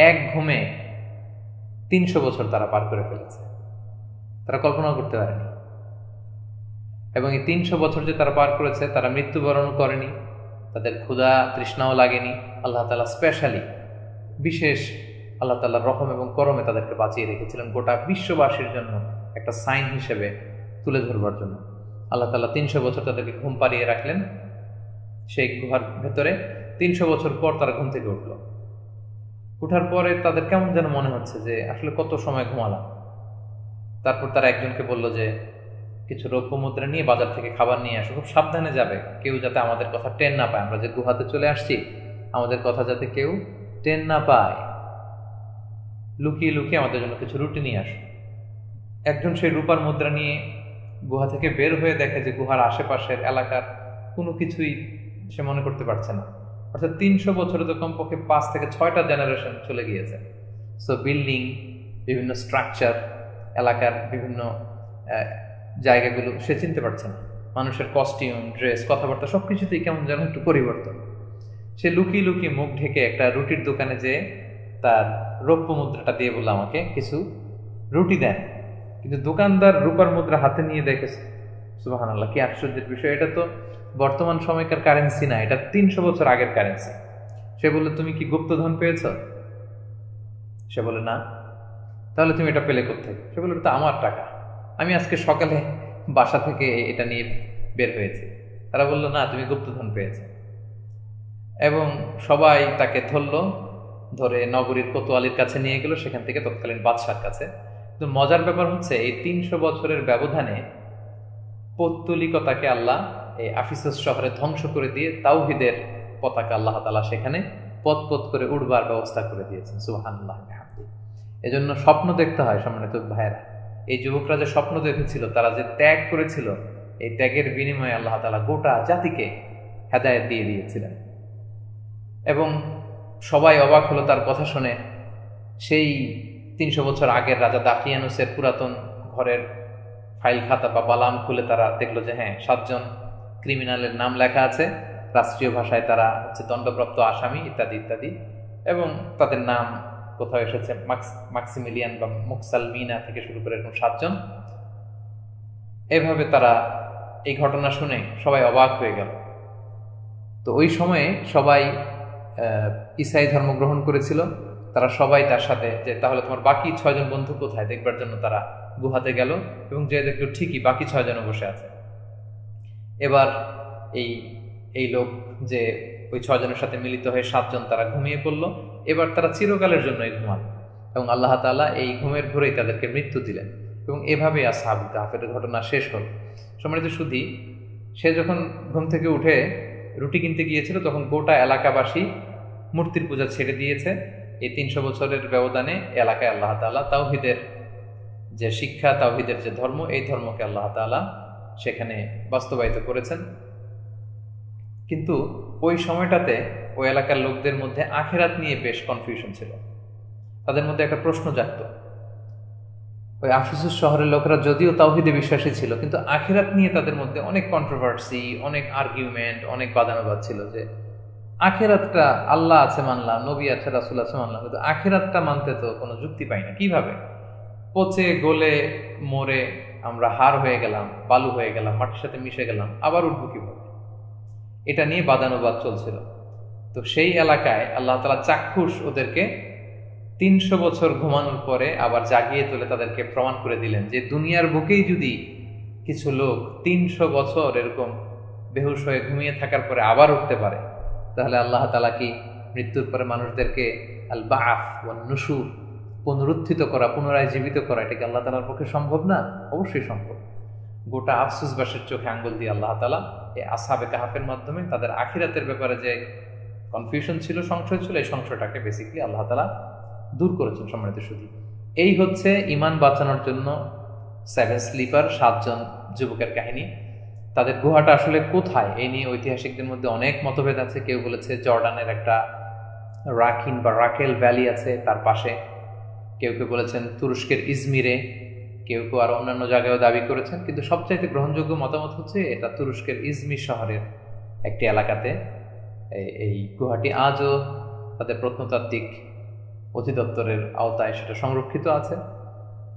এক ঘুমে 300 বছর তারা পার করে ফেলেছে, তারা কল্পনা করতে পারেনি। এবং এই 300 বছর যে তারা পার করেছে, তারা মৃত্যুবরণ করেনি, তাদের ক্ষুধা তৃষ্ণাও লাগেনি। আল্লাহ তাআলা স্পেশালি, বিশেষ আল্লাহ তাআলার রহম এবং করমে তাদেরকে বাঁচিয়ে রেখেছিলেন, গোটা বিশ্ববাসীর জন্য একটা সাইন হিসেবে তুলে ধরবার জন্য। আল্লাহ তাআলা 300 বছর তাদেরকে ঘুম পাড়িয়ে রাখলেন সেই গুহার ভেতরে। 300 বছর পর তারা ঘুম থেকে উঠল। উঠার পরে তাদের কেমন যেন মনে হচ্ছে যে আসলে কত সময় ঘুমালাম। তারপর তারা একজনকে বলল যে কিছু রৌপ্য মুদ্রা নিয়ে বাজার থেকে খাবার নিয়ে আসো, খুব সাবধানে যাবে, কেউ যাতে আমাদের কথা টের না পায়। আমরা যে গুহাতে চলে আসছি, আমাদের কথা যাতে কেউ টের না পায়, লুকিয়ে লুকিয়ে আমাদের জন্য কিছু রুটি নিয়ে আসো। একজন সেই রূপার মুদ্রা নিয়ে গুহা থেকে বের হয়ে দেখে যে গুহার আশেপাশের এলাকার কোনো কিছুই সে মনে করতে পারছে না। অর্থাৎ 300 বছরে তো কমপক্ষে 5 থেকে 6টা জেনারেশন চলে গিয়েছে। সো বিল্ডিং, বিভিন্ন স্ট্রাকচার, এলাকার বিভিন্ন জায়গাগুলো সে চিনতে পারছে না। মানুষের কস্টিউম, ড্রেস, কথাবার্তা সবকিছুতেই কেমন যেন একটু পরিবর্তন। সে লুকিয়ে লুকিয়ে মুখ ঢেকে একটা রুটির দোকানে যেয়ে তার রৌপ্য মুদ্রাটা দিয়ে বলল, আমাকে কিছু রুটি দেন। কিন্তু দোকানদার রূপার মুদ্রা হাতে নিয়ে দেখেছে। সুবহানাল্লাহ, কি আশ্চর্যের বিষয়! এটা তো বর্তমান সময়কার কারেন্সি না, এটা 300 বছর আগের কারেন্সি। সে বলল, তুমি কি গুপ্তধন পেয়েছ? সে বলে, না। তাহলে তুমি এটা পেলে কোত্থেকে? সে বলল, এটা আমার টাকা, আমি আজকে সকালে বাসা থেকে এটা নিয়ে বের হয়েছি। তারা বলল, না, তুমি গুপ্তধন পেয়েছ। এবং সবাই তাকে ধরে নগরীর কোতোয়ালির কাছে নিয়ে গেল, সেখান থেকে তৎকালীন বাদশার কাছে। কিন্তু মজার ব্যাপার হচ্ছে, এই 300 বছরের ব্যবধানে পৌত্তলিকতাকে আল্লাহ এই আফিসাস শহরে ধ্বংস করে দিয়ে তাওহীদের পতাকা আল্লাহ তাআলা সেখানে পথ পথ করে উড়বার ব্যবস্থা করে দিয়েছেন। সুবহানাল্লাহ। এজন্য স্বপ্ন দেখতে হয় সম্মানিত ভাইয়েরা। এই যুবকরা যে স্বপ্ন দেখেছিল, তারা যে ত্যাগ করেছিল, এই ত্যাগের বিনিময়ে আল্লাহ তাআলা গোটা জাতিকে হেদায়েত দিয়ে দিয়েছিলেন। এবং সবাই অবাক হলো তার কথা শুনে। সেই 300 বছর আগের রাজা দাকিয়ানুসের পুরাতন ঘরের ফাইল খাতা বা বালাম খুলে তারা দেখলো যে হ্যাঁ, 7 জন ক্রিমিনালের নাম লেখা আছে, রাষ্ট্রীয় ভাষায় তারা হচ্ছে দণ্ডপ্রাপ্ত আসামি, ইত্যাদি ইত্যাদি। এবং তাদের নাম কোথাও এসেছে মাক্সিমিলিয়ান বা মুকসালমিনা থেকে শুরু করে এরকম 7 জন। এভাবে তারা এই ঘটনা শুনে সবাই অবাক হয়ে গেল। তো ওই সময়ে সবাই ঈসাই ধর্ম গ্রহণ করেছিল। তারা সবাই তার সাথে যে তাহলে তোমার বাকি 6 জন বন্ধু কোথায় দেখবার জন্য তারা গুহাতে গেল, এবং যে দেখলো ঠিকই বাকি 6 জন বসে আছে। এবার এই লোক যে ওই 6 জনের সাথে মিলিত হয়ে 7 জন তারা ঘুমিয়ে পড়লো। এবার তারা চিরকালের জন্য ঘুমাল, এবং আল্লাহ তাআলা এই ঘুমের ঘোরেই তাদেরকে মৃত্যু দিলেন। এবং এভাবে আসহাবুল কাহফের ঘটনা শেষ হল। সম্মানিত সুধী, সে যখন ঘুম থেকে উঠে রুটি কিনতে গিয়েছিল, তখন গোটা এলাকাবাসী মূর্তির পূজা ছেড়ে দিয়েছে। এই 300 বছরের ব্যবধানে এলাকায় আল্লাহ তাআলা তাওহীদের যে শিক্ষা, তাওহীদের যে ধর্ম, এই ধর্মকে আল্লাহ তাআলা সেখানে বাস্তবায়িত করেছেন। কিন্তু ওই সময়টাতে ওই এলাকার লোকদের মধ্যে আখিরাত নিয়ে বেশ কনফিউশন ছিল। তাদের মধ্যে একটা প্রশ্ন জাগত। ওই আফিসুস শহরের লোকেরা যদিও তাওহীদে বিশ্বাসী ছিল, কিন্তু আখিরাত নিয়ে তাদের মধ্যে অনেক কন্ট্রোভার্সি, অনেক আর্গুমেন্ট, অনেক বাদানুবাদ ছিল। যে আখিরাতটা আল্লাহ আছে মানলাম, নবী আছে, রাসূল আছে মানলাম, কিন্তু আখিরাতটা মানতে তো কোনো যুক্তি পাই না। কিভাবে পচে গলে মরে আমরা হাড় হয়ে গেলাম, বালু হয়ে গেলাম, মাটির সাথে মিশে গেলাম, আবার উঠবো কিভাবে? এটা নিয়ে বাদানুবাদ চলছিল। তো সেই এলাকায় আল্লাহ তাআলা চাক্ষুষ ওদেরকে 300 বছর ঘুমানোর পরে আবার জাগিয়ে তুলে তাদেরকে প্রমাণ করে দিলেন যে দুনিয়ার বুকেই যদি কিছু লোক 300 বছর এরকম বেহুশ হয়ে ঘুমিয়ে থাকার পরে আবার উঠতে পারে, তাহলে আল্লাহ তাআলা কি মৃত্যুর পরে মানুষদেরকে আল বাআফ ওয়ান নুশুর, পুনরুত্থিত করা, পুনরায় জীবিত করা, এটা কি আল্লাহ তাআলার পক্ষে সম্ভব না? অবশ্যই সম্ভব। গোটা আফসোসবাসীর চোখে আঙ্গুল দিয়ে আল্লাহ তাআলা এই আসহাবে কাহাফের মাধ্যমে তাদের আখিরাতের ব্যাপারে যে কনফিউশন ছিল, সংশয় ছিল, এই সংশয়টাকে বেসিক্যালি আল্লাহ তাআলা দূর করেছেন। সম্মানিত সুধী, এই হচ্ছে ঈমান বাঁচানোর জন্য 7 স্লিপার, 7 জন যুবকের কাহিনী। তাদের গুহাটা আসলে কোথায়, এই নিয়ে ঐতিহাসিকদের মধ্যে অনেক মতভেদ আছে। কেউ বলেছে জর্ডানের একটা রাকিন বা রাকেল ভ্যালি আছে তার পাশে, কেউ কেউ বলেছেন তুরস্কের ইজমিরে, কেউ কেউ আর অন্যান্য জায়গায়ও দাবি করেছেন, কিন্তু সবচাইতে গ্রহণযোগ্য মতামত হচ্ছে এটা তুরস্কের ইজমির শহরের একটি এলাকাতে। এই গুহাটি আজও তাদের প্রত্নতাত্ত্বিক অধিদপ্তরের আওতায় সেটা সংরক্ষিত আছে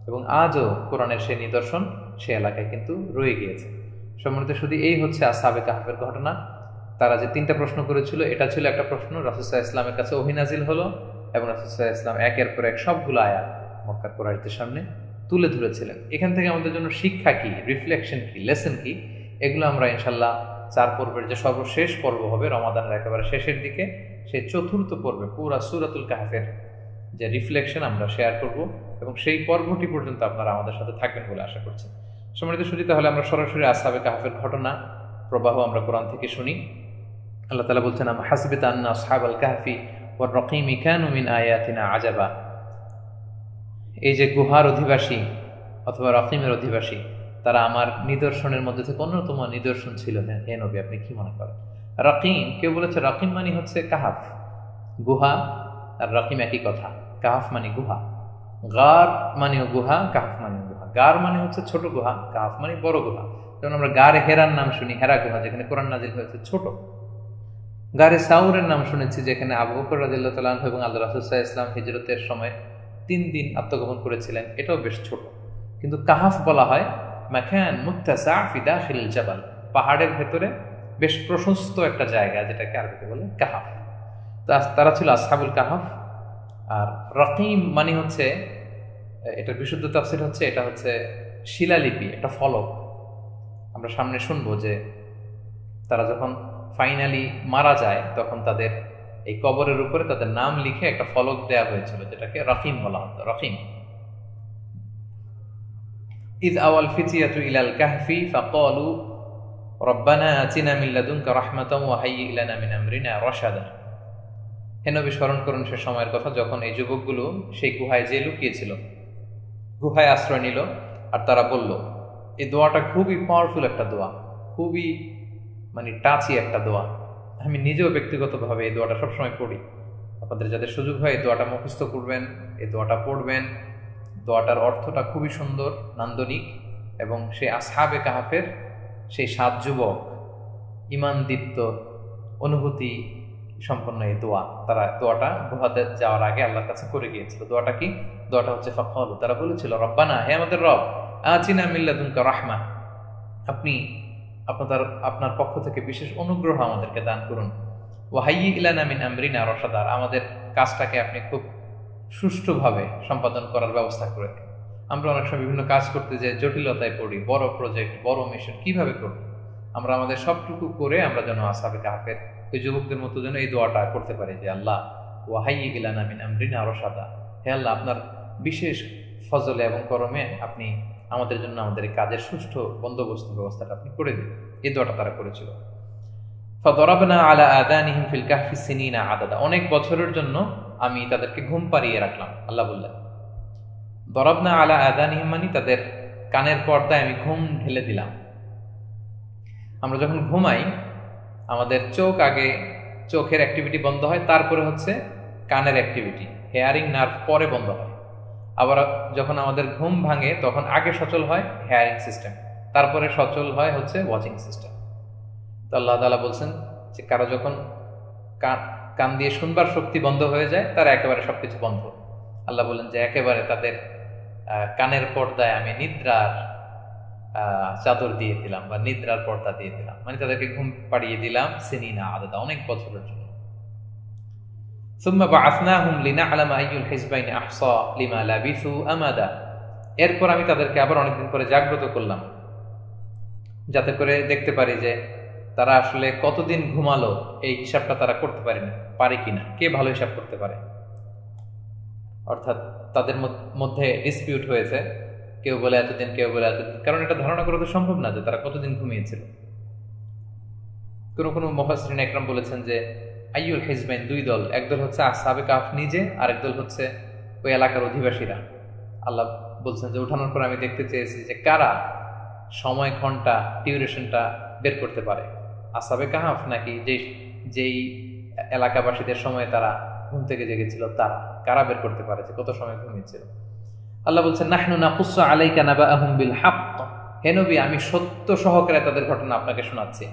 এবং আজও কোরআনের সেই নিদর্শন সে এলাকায় কিন্তু রয়ে গিয়েছে। সম্মানিত শুধু এই হচ্ছে আসহাবে কাহফের ঘটনা। তারা যে 3টা প্রশ্ন করেছিল, এটা ছিল একটা প্রশ্ন। রাসূল সাল্লাল্লাহু আলাইহি ওয়াসাল্লামের কাছে ওহী নাজিল হলো এবং রাসূল সাল্লাল্লাহু আলাইহি ওয়াসাল্লাম একের পর এক সবগুলো আয়াত মক্কার কুরাইশদের সামনে তুলে ধরেছিলেন। এখান থেকে আমাদের জন্য শিক্ষা কি, রিফ্লেকশন কি, লেসন কি, এগুলো আমরা ইনশাল্লাহ 4 পর্বের যে সর্বশেষ পর্ব হবে রমাদানের একেবারে শেষের দিকে, সেই 4র্থ পর্বে পুরা সূরাতুল কাহফের যে রিফ্লেকশন আমরা শেয়ার করব এবং সেই পর্বটি পর্যন্ত আপনারা আমাদের সাথে থাকবেন বলে আশা করছি। সম্মানিত শুধু তাহলে আমরা সরাসরি আসহাবে কাহফের ঘটনা প্রবাহ আমরা কোরআন থেকে শুনি। আল্লাহ তাআলা বলছেন, আম হাসিবাতা আন্না আসহাবাল কাহফি ওয়ার রাকিমি কানু মিন আয়াতিনা আজাবা। এই যে গুহার অধিবাসী অথবা রাকিমের অধিবাসী, তারা আমার নিদর্শনের মধ্যে থেকে অন্যতম নিদর্শন ছিল। হ্যাঁ হে নবী, আপনি কি মনে করেন? রাকিম, কেউ বলেছে রাকিম মানে হচ্ছে কাহাফ, গুহা, আর রাকিম একই কথা। কাহাফ মানে গুহা, গার মানেও গুহা, কাহাফ মানেও গুহা। গার মানে হচ্ছে ছোট গুহা, কাহাফ মানে বড় গুহা। যেমন আমরা গারে হেরার নাম শুনি, হেরা গুহা, যেখানে কোরআন নাজিল হয়েছে, ছোট। গারে সাউরের নাম শুনেছি, যেখানে আবু বকর রাদিয়াল্লাহু তাআলা আনহু এবং আল্লাহ রাসূল সাল্লাল্লাহু আলাইহি ওয়াসাল্লাম হিজরতের সময় 3 দিন আত্মগোপন করেছিলেন, এটাও বেশ ছোট। কিন্তু কাহাফ বলা হয় মাকান মুত্তাসা ফি দাখিলিল জাবাল, পাহাড়ের ভেতরে বেশ প্রশস্ত একটা জায়গা, যেটাকে আরবিতে বলে কাহাফ। তারা ছিল আসহাবুল কাহাফ। আর রাকিম মানে হচ্ছে, এটার বিশুদ্ধ তাফসীর হচ্ছে, এটা হচ্ছে শিলালিপি, একটা ফলক। আমরা সামনে শুনবো যে তারা যখন ফাইনালি মারা যায় তখন তাদের এই কবরের উপরে তাদের নাম লিখে একটা ফলক দেয়া হয়েছিল, যেটাকে রাকিম বলা হতো। রাকিম। ইয আওয়াল ফিতিয়াতু ইলাল কাহফি ফাকালু রব্বানা আতিনা মিন লাদুনকা রাহমাতাও ওয়া হাইয়্যি লানা মিন আমরিনা রাশাদা। হে নবী, স্মরণ করুন সে সময়ের কথা যখন এই যুবকগুলো সেই গুহায় যে লুকিয়েছিল, গুহায় আশ্রয় নিল, আর তারা বলল, এই দোয়াটা খুবই পাওয়ারফুল একটা দোয়া, খুবই মানে টাচি একটা দোয়া। আমি নিজেও ব্যক্তিগতভাবে এই দোয়াটা সবসময় পড়ি। আপনাদের যাদের সুযোগ হয় এই দোয়াটা মুখস্থ করবেন, এই দোয়াটা পড়বেন। দোয়াটার অর্থটা খুবই সুন্দর, নান্দনিক, এবং সেই আসহাবে কাহাফের সেই 7 যুবক ঈমানদীপ্ত অনুভূতি সম্পন্ন এই দোয়া, তারা দোয়াটা গুহাতে যাওয়ার আগে আল্লাহর কাছে করে গিয়েছিল। দোয়াটা কি? দোয়াটা হচ্ছে ফাকালু, তারা বলেছিল, রব্বানা, হে আমাদের রব, আতিনা মিন লাদুনকা রাহমা, আপনি আপনার পক্ষ থেকে বিশেষ অনুগ্রহ আমাদেরকে দান করুন। ওয়া হাইয়্যি লানা মিন আমরিনা রাশাদা, আমাদের কাজটাকে আপনি খুব সুষ্ঠুভাবে সম্পাদন করার ব্যবস্থা করে দিন। আমরা অনেক সময় বিভিন্ন কাজ করতে যে জটিলতায় পড়ি, বড় প্রজেক্ট, বড় মিশন কিভাবে করব, আমরা আমাদের সবটুকু করে আমরা যেন আসহাবে কাহফের ওই যুবকদের মতো যেন এই দোয়াটা করতে পারি যে আল্লাহ ওয়া হাইয়্যি লানা মিন আমরিনা রাশাদা, হে আল্লাহ, আপনার বিশেষ ফজলে এবং করমে আপনি আমাদের জন্য আমাদের এই কাজের সুষ্ঠু বন্দোবস্ত ব্যবস্থাটা আপনি করে দিন। এই দোয়াটা তারা করেছিল। ফাদরাবনা আলা আযানিহিম ফিল কাহফি সিনিনা আদাদা, অনেক বছরের জন্য আমি তাদেরকে ঘুম পাড়িয়ে রাখলাম। আল্লাহ বললেন দরাবনা আলা আযানিহিম মানে তাদের কানের পর্দায় আমি ঘুম ঢেলে দিলাম। আমরা যখন ঘুমাই আমাদের চোখের অ্যাক্টিভিটি বন্ধ হয়, তারপরে হচ্ছে কানের অ্যাক্টিভিটি, হেয়ারিং নার্ভ পরে বন্ধ হয়। আবার যখন আমাদের ঘুম ভাঙে তখন আগে সচল হয় হেয়ারিং সিস্টেম, তারপরে সচল হয় হচ্ছে ওয়াচিং সিস্টেম। তো আল্লাহ তাআলা বলছেন যে কারো যখন কান দিয়ে শুনবার শক্তি বন্ধ হয়ে যায়, তারা একেবারে সবকিছু বন্ধ। আল্লাহ বলেন যে একেবারে তাদের কানের পর্দায় আমি নিদ্রার চাদর দিয়ে দিলাম বা নিদ্রার পর্দা দিয়ে দিলাম, মানে তাদেরকে ঘুম পাড়িয়ে দিলাম সিনিনা আদাদা, অনেক বছরের জন্য। সুম্মা বাআসনাহুম লিনা'লামা আইয়ুল হিজবাইনি আহসা লিমা লাবিসু আমাদা, এরপর আমি তাদেরকে আবার অনেকদিন পরে জাগ্রত করলাম যাতে করে দেখতে পারি যে তারা আসলে কতদিন ঘুমালো এই হিসাবটা তারা করতে পারে কিনা, কে ভালো হিসাব করতে পারে। অর্থাৎ তাদের মধ্যে ডিসপিউট হয়েছে, কেউ বলে এতদিন, কেউ বলে এতদিন, কারণ এটা ধারণা করা তো সম্ভব না যে তারা কতদিন ঘুমিয়েছিল। কোনো মুফাসসিরিন একরাম বলেছেন যে আইয়ুল হিজবাইন, দুই দল, একদল হচ্ছে আসহাবে কাহফ নিজে, আর একদল হচ্ছে ওই এলাকার অধিবাসীরা। আল্লাহ বলছেন যে উঠানোর পর আমি দেখতে চেয়েছি যে কারা সময়, ঘন্টা, ডিউরেশনটা বের করতে পারে, আসহাবে কাহফ নাকি যেই এলাকাবাসীদের সময় তারা ঘুম থেকে জেগেছিল তারা, কারা বের করতে পারে যে কত সময় ঘুমিয়েছিল। আল্লাহ বলছেন নাহনু নাকুসসু আলাইকা নাবাআহুম বিল হক, হে নবী আমি সত্য সহকারে তাদের ঘটনা আপনাকে শোনাচ্ছি।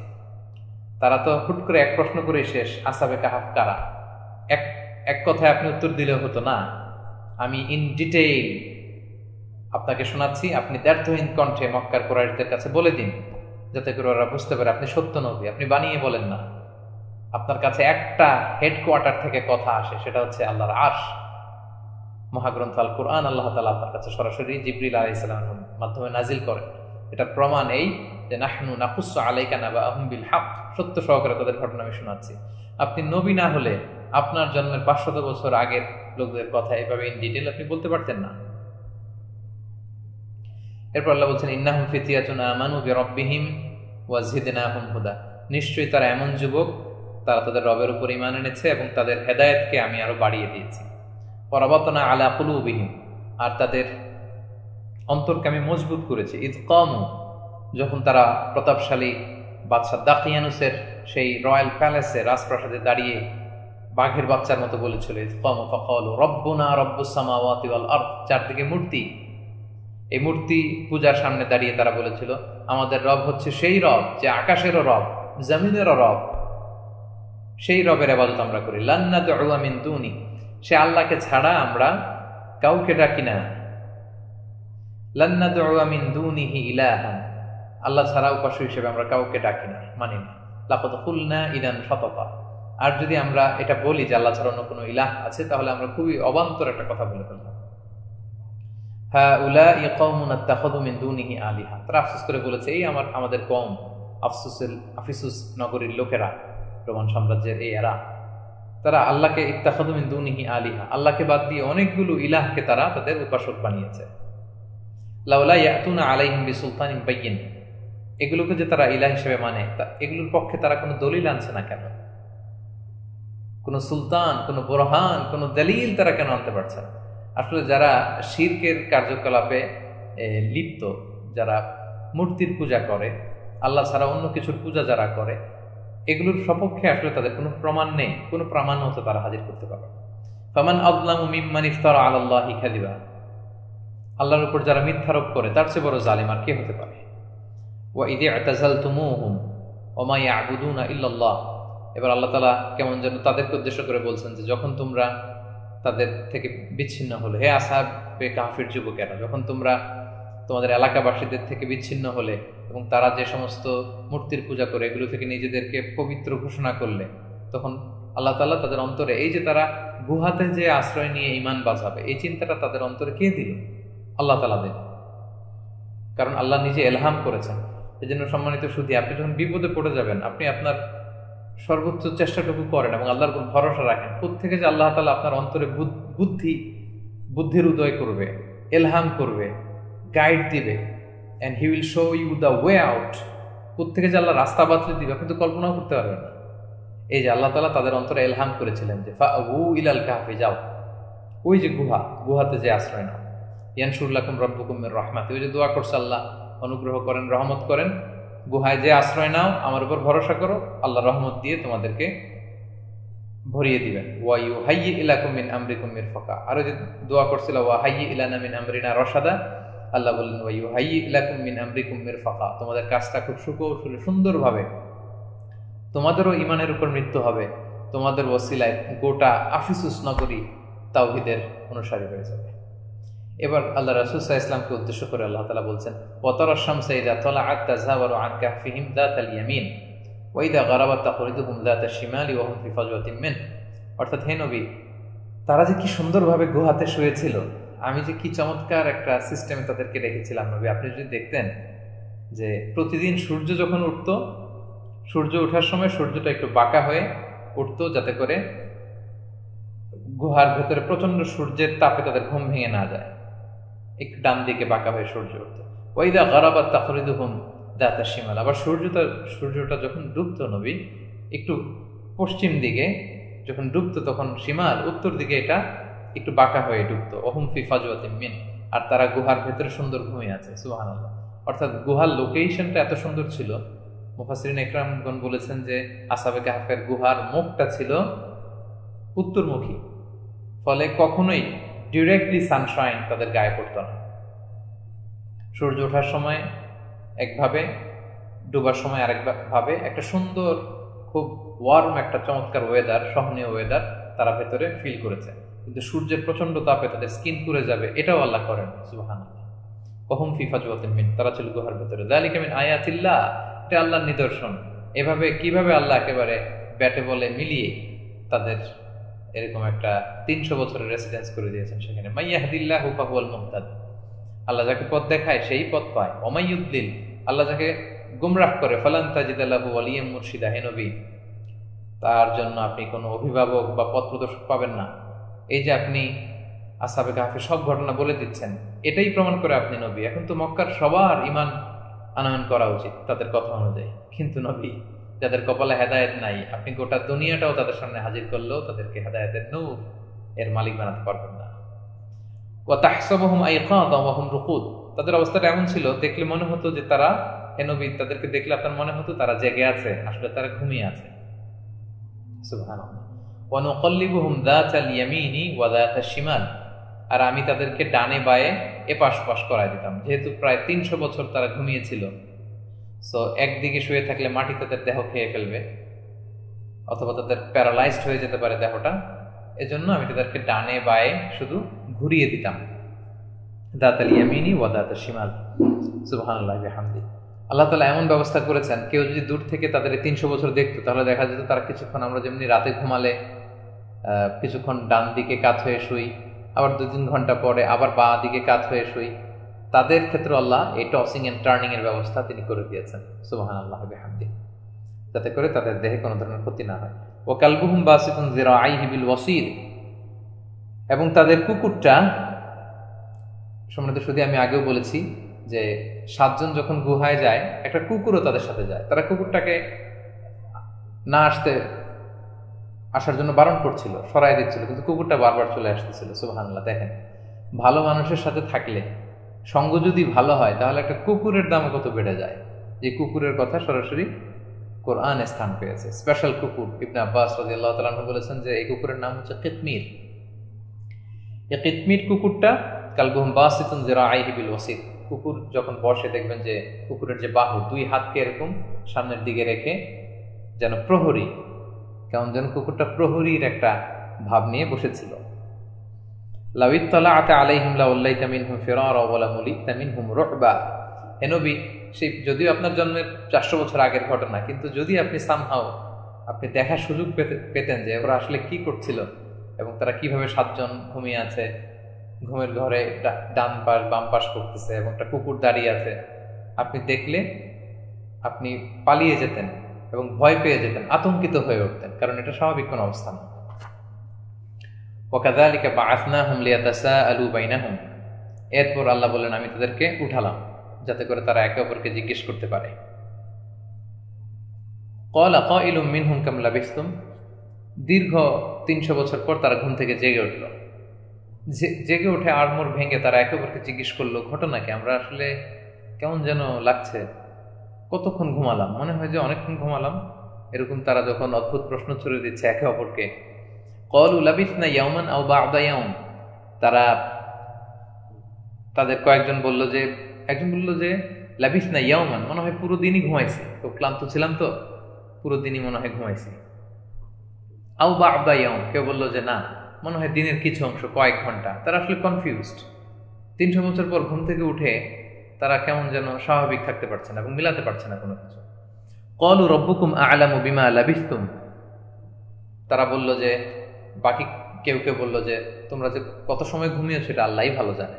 তারা তো হুট করে এক প্রশ্ন করে শেষ, আসহাবে কাহফ কারা, এক কথায় আপনি উত্তর দিলেও হতো না, আমি ইন ডিটেইল আপনাকে শোনাচ্ছি, আপনি দ্ব্যর্থহীন কণ্ঠে মক্কার কুরাইশদের কাছে বলে দিন, যাতে করে ওরা বুঝতে পারে আপনি সত্য নবী, আপনি বানিয়ে বলেন না। আপনার কাছে একটা হেডকোয়ার্টার থেকে কথা আসে, সেটা হচ্ছে আল্লাহর আরশ, মহাগ্রন্থ আল কুরআন আল্লাহ তাআলা আপনার কাছে সরাসরি জিবরিল আলাইহিস সালামের মাধ্যমে নাজিল করেন। এটার প্রমাণ এই যে নাহনু নাকুসসু আলাইকা নাবাআহুম বিল হক, সত্য সহকারে তাদের ঘটনা আমি শোনাচ্ছি। আপনি নবী না হলে আপনার জন্মের 500 বছর আগের লোকদের কথা এভাবে ইন ডিটেইল আপনি বলতে পারতেন না। এরপর আল্লাহ বলছেন ইন্নাহুম ফিতয়াতুন আমানু বিরাব্বিহিম ওয়া জিদনাহুম হুদা, নিশ্চয়ই তারা এমন যুবক, তারা তাদের রবের উপর ঈমান এনেছে এবং তাদের হেদায়েতকে আমি আরো বাড়িয়ে দিয়েছি। ওয়ারাবাতনা আলা কুলুবিহিম, আর তাদের অন্তরকে আমি মজবুত করেছি। ইয কামু, যখন তারা প্রতাপশালী বাদশা দাকিয়ানুসের সেই রয়্যাল প্যালেসে, রাজপ্রাসাদে দাঁড়িয়ে বাঘের বাচ্চার মতো বলেছিল, ইয কামু ফাকালু রব্বুনা রব্বুস সামাওয়াতি ওয়াল আরদ, চারদিকে মূর্তি, এই মূর্তি পূজার সামনে দাঁড়িয়ে তারা বলেছিল আমাদের রব হচ্ছে সেই রব যে আকাশেরও রব, জমিনেরও রব, সেই রবের ইবাদত আমরা করি। লান নাদউ মিন দুনি, সে আল্লাহকে ছাড়া আমরা কাউকে ডাকি না। লান নাদউ মিন দুনিহি ইলাহান, আল্লাহ ছাড়া উপাস্য হিসেবে আমরা কাউকে ডাকি না, মানি না। লাকাদ কুলনা ইদান শাতাতা, আর যদি আমরা এটা বলি যে আল্লাহ ছাড়া অন্য কোনো ইলাহ আছে, তাহলে আমরা খুবই অবান্তর একটা কথা বলে ফেললাম। হাউলাই কওমুন ইত্তাখাযু মিন দুনিহি আলিহা, তারা আফসোস করে বলেছে এই আমাদের কওম, আফিসুস নগরীর লোকেরা, রোমান সাম্রাজ্যের এই এরা, তারা আল্লাহকে ইত্তাখাযু মিন দুনিহি আলিহা, আল্লাহকে বাদ দিয়ে অনেকগুলো ইলাহকে তারা তাদের উপাসক বানিয়েছে। লাউলা ইয়াতুনা আলাইহিম বিসুলতানিন বাইয়িন, এগুলোকে যে তারা ইলাহ হিসেবে মানে, এগুলোর পক্ষে তারা কোনো দলিল আনছে না কেন? কোনো সুলতান, কোনো বুরহান, কোনো দলিল তারা কেন আনতে পারছে না? আসলে যারা শিরকের কার্যকলাপে লিপ্ত, যারা মূর্তির পূজা করে, আল্লাহ ছাড়া অন্য কিছুর পূজা যারা করে, এগুলোর সপক্ষে আসলে তাদের কোনো প্রমাণ নেই, কোনো প্রমাণ মতো তারা হাজির করতে পারে। ফামান আযলামু মিম্মান ইফতারা আলাল্লাহি কাযিবা, আল্লাহর উপর যারা মিথ্যারোপ করে তার চেয়ে বড় জালিম আর কে হতে পারে। ওয়া ইয ই'তাযালতুমুহুম ওয়া মা ইয়া'বুদুনা ইল্লাল্লাহ, এবার আল্লাহ তাআলা কেমন যেন তাদেরকে উদ্দেশ্য করে বলছেন যে যখন তোমরা তাদের থেকে বিচ্ছিন্ন হলে, হে আসহাবে কাহফের যুবকেরা, যখন তোমরা তোমাদের এলাকাবাসীদের থেকে বিচ্ছিন্ন হলে এবং তারা যে সমস্ত মূর্তির পূজা করে এগুলো থেকে নিজেদেরকে পবিত্র ঘোষণা করলে, তখন আল্লাহ তাআলা তাদের অন্তরে, এই যে তারা গুহাতে যে আশ্রয় নিয়ে ঈমান বাঁচাবে, এই চিন্তাটা তাদের অন্তরে কে দিল? আল্লাহ তাআলা দিল, কারণ আল্লাহ নিজে এলহাম করেছেন। এই জন্য সম্মানিত সুধী, আপনি যখন বিপদে পড়ে যাবেন, আপনি আপনার সর্বোচ্চ চেষ্টাটুকু করেন এবং আল্লাহর উপর ভরসা রাখেন। কোত্থেকে যে আল্লাহ তাআলা আপনার অন্তরে বুদ্ধির উদয় করবে, এলহাম করবে, গাইড দিবে, and he will show you the way out, কোত্থেকে যে আল্লাহ রাস্তা বাতলে দিবে আপনি তো কল্পনাও করতে পারবেন না। এই যে আল্লাহ তাআলা তাদের অন্তরে এলহাম করেছিলেন যে ফাআবু ইলাল কাহফি, যাও ওই যে গুহাতে যে আশ্রয় নাও, ইয়ানশুর লাকুম রাব্বুকুম মির রাহমাতি, ওই যে দোয়া করছে আল্লাহ অনুগ্রহ করেন, রহমত করেন, গুহায় যে আশ্রয় নাও, আমার উপর ভরসা করো, আল্লাহ রহমত দিয়ে তোমাদেরকে ভরিয়ে দিবেন। ওয়া ইউহাইয়ি ইলাকুম মিন আমরিকুম মিরফাকা, আর যে দোয়া করছিল ওয়া হাইয়ি ইলানা মিন আমরিনা রশাদা, আল্লাহ বললেন ওয়া ইউহাইয়ি ইলাকুম মিন আমরিকুম মিরফাকা, তোমাদের কাজটা খুব সুকৌশলে সুন্দরভাবে, তোমাদেরও ঈমানের উপর মৃত্যু হবে, তোমাদের ওসিলায় গোটা আফিসুস নগরী তাওহীদের অনুসারী হয়ে যাবে। এবার আল্লাহ রাসূল সাল্লাল্লাহু আলাইহি ওয়াসাল্লামকে উদ্দেশ্য করে আল্লাহ তাআলা বলছেন ওয়াতারাশ শামসা ইযা তালাআত তাযাওয়ারু আন কাহফিহিম যাতাল ইয়ামিন ওয়া ইযা গারাবাত তাকরিদুহুম যাতাশ শিমালি ওয়া হুম ফি ফাজওয়াতিন মিন, অর্থাৎ হে নবী, তারা যে কি সুন্দরভাবে গুহাতে শুয়েছিল, আমি যে কি চমৎকার একটা সিস্টেমে তাদেরকে রেখেছিলাম নবী, আপনি যদি দেখতেন যে প্রতিদিন সূর্য যখন উঠতো, সূর্য ওঠার সময় সূর্যটা একটু বাঁকা হয়ে উঠতো, যাতে করে গুহার ভেতরে প্রচন্ড সূর্যের তাপে তাদের ঘুম ভেঙে না যায়। একটু ডান দিকে বাঁকা হয়ে সূর্য উঠতো। ওয়াইদা গারাবাত তাখরিদুহুম দাতা শিমাল। আবার সূর্যটা যখন ডুবতো নবী, একটু পশ্চিম দিকে যখন ডুবতো, তখন শিমাল উত্তর দিকে এটা একটু বাঁকা হয়ে ডুবতো। ওহুম ফি ফাজওয়াতিন মিন। আর তারা গুহার ভেতরে সুন্দর ঘুমিয়ে আছে। সুবহানাল্লাহ। অর্থাৎ গুহার লোকেশনটা এত সুন্দর ছিল, মুফাসসিরিন ইকরামগণ বলেছেন যে আসহাবে কাহফের গুহার মুখটা ছিল উত্তরমুখী, ফলে কখনোই ডিরেক্টলি সানশাইন তাদের গায়ে পড়তো না। সূর্য ওঠার সময় একভাবে, ডুবার সময় আরেকভাবে, একটা সুন্দর খুব ওয়ার্ম একটা চমৎকার ওয়েদার, সহনীয় ওয়েদার তারা ভেতরে ফিল করেছে। কিন্তু সূর্যের প্রচন্ড তাপে তাদের স্কিন পুড়ে যাবে, এটাও আল্লাহ করেন। সুবহানাল্লাহ। ওহুম ফি ফাজওয়াতিন মিন, তারা ছিল গুহার ভেতরে। যালিকা মিন আয়াতিল্লাহ, এটা আল্লাহর নিদর্শন। এভাবে কিভাবে আল্লাহ একেবারে ব্যাটে বলে মিলিয়ে তাদের এরকম একটা 300 বছরের রেসিডেন্স করে দিয়েছেন সেখানে। মাইয়াহদিল্লাহু ফাহুয়াল মুহতাদ, আল্লাহ যাকে পথ দেখায় সেই পথ পায়। ওমাইয়ুদ্দিল, আল্লাহ যাকে গুমরাহ করে, ফালান তাজিদা লাহু ওয়ালিয়াম মুরশিদা, হে নবী তার জন্য আপনি কোনো অভিভাবক বা পথ প্রদর্শক পাবেন না। এই যে আপনি আসহাবে কাহফের সব ঘটনা বলে দিচ্ছেন, এটাই প্রমাণ করে আপনি নবী। এখন তো মক্কার সবার ঈমান আনয়ন করা উচিত তাদের কথা অনুযায়ী, কিন্তু নবী যাদের কপালে হেদায়েত নাই, আপনি গোটা দুনিয়াটাও তাদের সামনে হাজির করলেও তাদেরকে হেদায়েতের নূর এর মালিক বানাতে পারবেন না। ওয়া তাহসাবুহুম আইকাযা ওয়া হুম রুকুদ, তাদের অবস্থাটা এমন ছিল, দেখলে মনে হতো যে তারা, হে নবী তাদেরকে দেখলে আপনার মনে হতো তারা জেগে আছে, আসলে তারা ঘুমিয়ে আছে। সুবহানাল্লাহ। ওয়া নুকাল্লিবুহুম যাতাল ইয়ামিনি ওয়া যাতাশ শিমাল, আর আমি তাদেরকে ডানে বায়ে এপাশ ওপাশ করায় দিতাম। যেহেতু প্রায় 300 বছর তারা ঘুমিয়েছিল, সো একদিকে শুয়ে থাকলে মাটি তাদের দেহ খেয়ে ফেলবে, অথবা তাদের প্যারালাইজড হয়ে যেতে পারে দেহটা। এজন্য আমি তাদেরকে ডানে বায়ে শুধু ঘুরিয়ে দিতাম। দাতাল ইয়ামিনি ওয়া দাতাশ শিমাল। সুবহানাল্লাহি ওয়া বিহামদি। আল্লাহ তাআলা এমন ব্যবস্থা করেছেন, কেউ যদি দূর থেকে তাদের 300 বছর দেখতো, তাহলে দেখা যেত তারা কিছুক্ষণ, আমরা যেমনি রাতে ঘুমালে কিছুক্ষণ ডান দিকে কাত হয়ে শুই, আবার 2-3 ঘন্টা পরে আবার বাঁ দিকে কাত হয়ে শুই, তাদের ক্ষেত্রে আল্লাহ এই টসিং এন্ড টার্নিং এর ব্যবস্থা তিনি করে দিয়েছেন। সুবহানাল্লাহি ওয়া বিহামদি। যাতে করে তাদের দেহে কোনো ধরনের ক্ষতি না হয়। ওয়া কালবুহুম বাসিতুন যিরাআইহি বিল ওয়াসির, এবং তাদের কুকুরটা, সম্মানিত শুধু আমি আগেও বলেছি যে 7 জন যখন গুহায় যায়, একটা কুকুরও তাদের সাথে যায়। তারা কুকুরটাকে না আসার জন্য বারণ করছিল, সরাই দিচ্ছিল, কিন্তু কুকুরটা বারবার চলে আসতেছিল। সুবহানাল্লাহ। দেখেন, ভালো মানুষের সাথে থাকলে, সঙ্গ যদি ভালো হয়, তাহলে একটা কুকুরের দাম কত বেড়ে যায়। যে কুকুরের কথা সরাসরি কোরআনে স্থান পেয়েছে, স্পেশাল কুকুর। ইবনে আব্বাস রাদিয়াল্লাহু তাআলা আনহু বলেছেন যে এই কুকুরের নাম হচ্ছে কিতমির। এই কিতমির কুকুরটা, কালবুহুম বাসিতুন যিরাআইহি বিল ওয়াসির, কুকুর যখন বসে দেখবেন যে কুকুরের যে বাহু, 2 হাতকে এরকম সামনের দিকে রেখে যেন প্রহরী, কেমন যেন কুকুরটা প্রহরীর একটা ভাব নিয়ে বসেছিল। লাউ ইত্তালা'তা আলাইহিম লাওয়াল্লাইতা মিনহুম ফিরারা ওয়া লামুলিতা মিনহুম রু'বা। হে নবী, সেই যদিও আপনার জন্মের 400 বছর আগের ঘটনা, কিন্তু যদি আপনি সামহাও আপনি দেখার সুযোগ পেতেন যে ওরা আসলে কি করছিল এবং তারা কিভাবে 7 জন ঘুমিয়ে আছে, ঘুমের ঘরে ডান পাশ বাম পাশ করতেছে এবং একটা কুকুর দাঁড়িয়ে আছে, আপনি দেখলে আপনি পালিয়ে যেতেন এবং ভয় পেয়ে যেতেন, আতঙ্কিত হয়ে উঠতেন, কারণ এটা স্বাভাবিক কোন অবস্থা না। ওয়াকাযালিকা বা'আসনাহুম লিয়াতাসাআলু বাইনাহুম, এরপর আল্লাহ বলেন আমি তাদেরকে উঠালাম যাতে করে তারা একে অপরকে জিজ্ঞেস করতে পারে। ক্বালা কাইলুম মিনহুম কাম লাবিসতুম, দীর্ঘ 300 বছর পর তারা ঘুম থেকে জেগে উঠল। জেগে উঠে আড়মোড় ভেঙে তারা একে অপরকে জিজ্ঞেস করলো, ঘটনা কি, আমরা আসলে কেমন যেন লাগছে, কতক্ষণ ঘুমালাম, মনে হয় যে অনেকক্ষণ ঘুমালাম। এরকম তারা যখন অদ্ভুত প্রশ্ন ছুড়ে দিচ্ছে একে অপরকে, ক্বালু লাবিসনা ইয়াওমান আও বা'দা ইয়াওম, তাদের একজন বলল যে লাবিসনা ইয়াওমান, মনে হয় পুরো দিনই ঘুমাইছি, খুব ক্লান্ত ছিলাম তো পুরো দিনই মনে হয় ঘুমাইছি। আও বা'দা ইয়াওম, কেউ বললো যে না, মনে হয় দিনের কিছু অংশ, কয়েক ঘন্টা। তারা আসলে কনফিউজড। 300 বছর পর ঘুম থেকে উঠে তারা কেমন যেন স্বাভাবিক থাকতে পারছে না এবং মিলাতে পারছে না কোনো কিছু। ক্বালু রাব্বুকুম আ'লামু বিমা লাবিসতুম, তারা বলল যে, বাকি কেউ কেউ বলল যে তোমরা যে কত সময় ঘুমিয়েছো সেটা আল্লাহই ভালো জানে।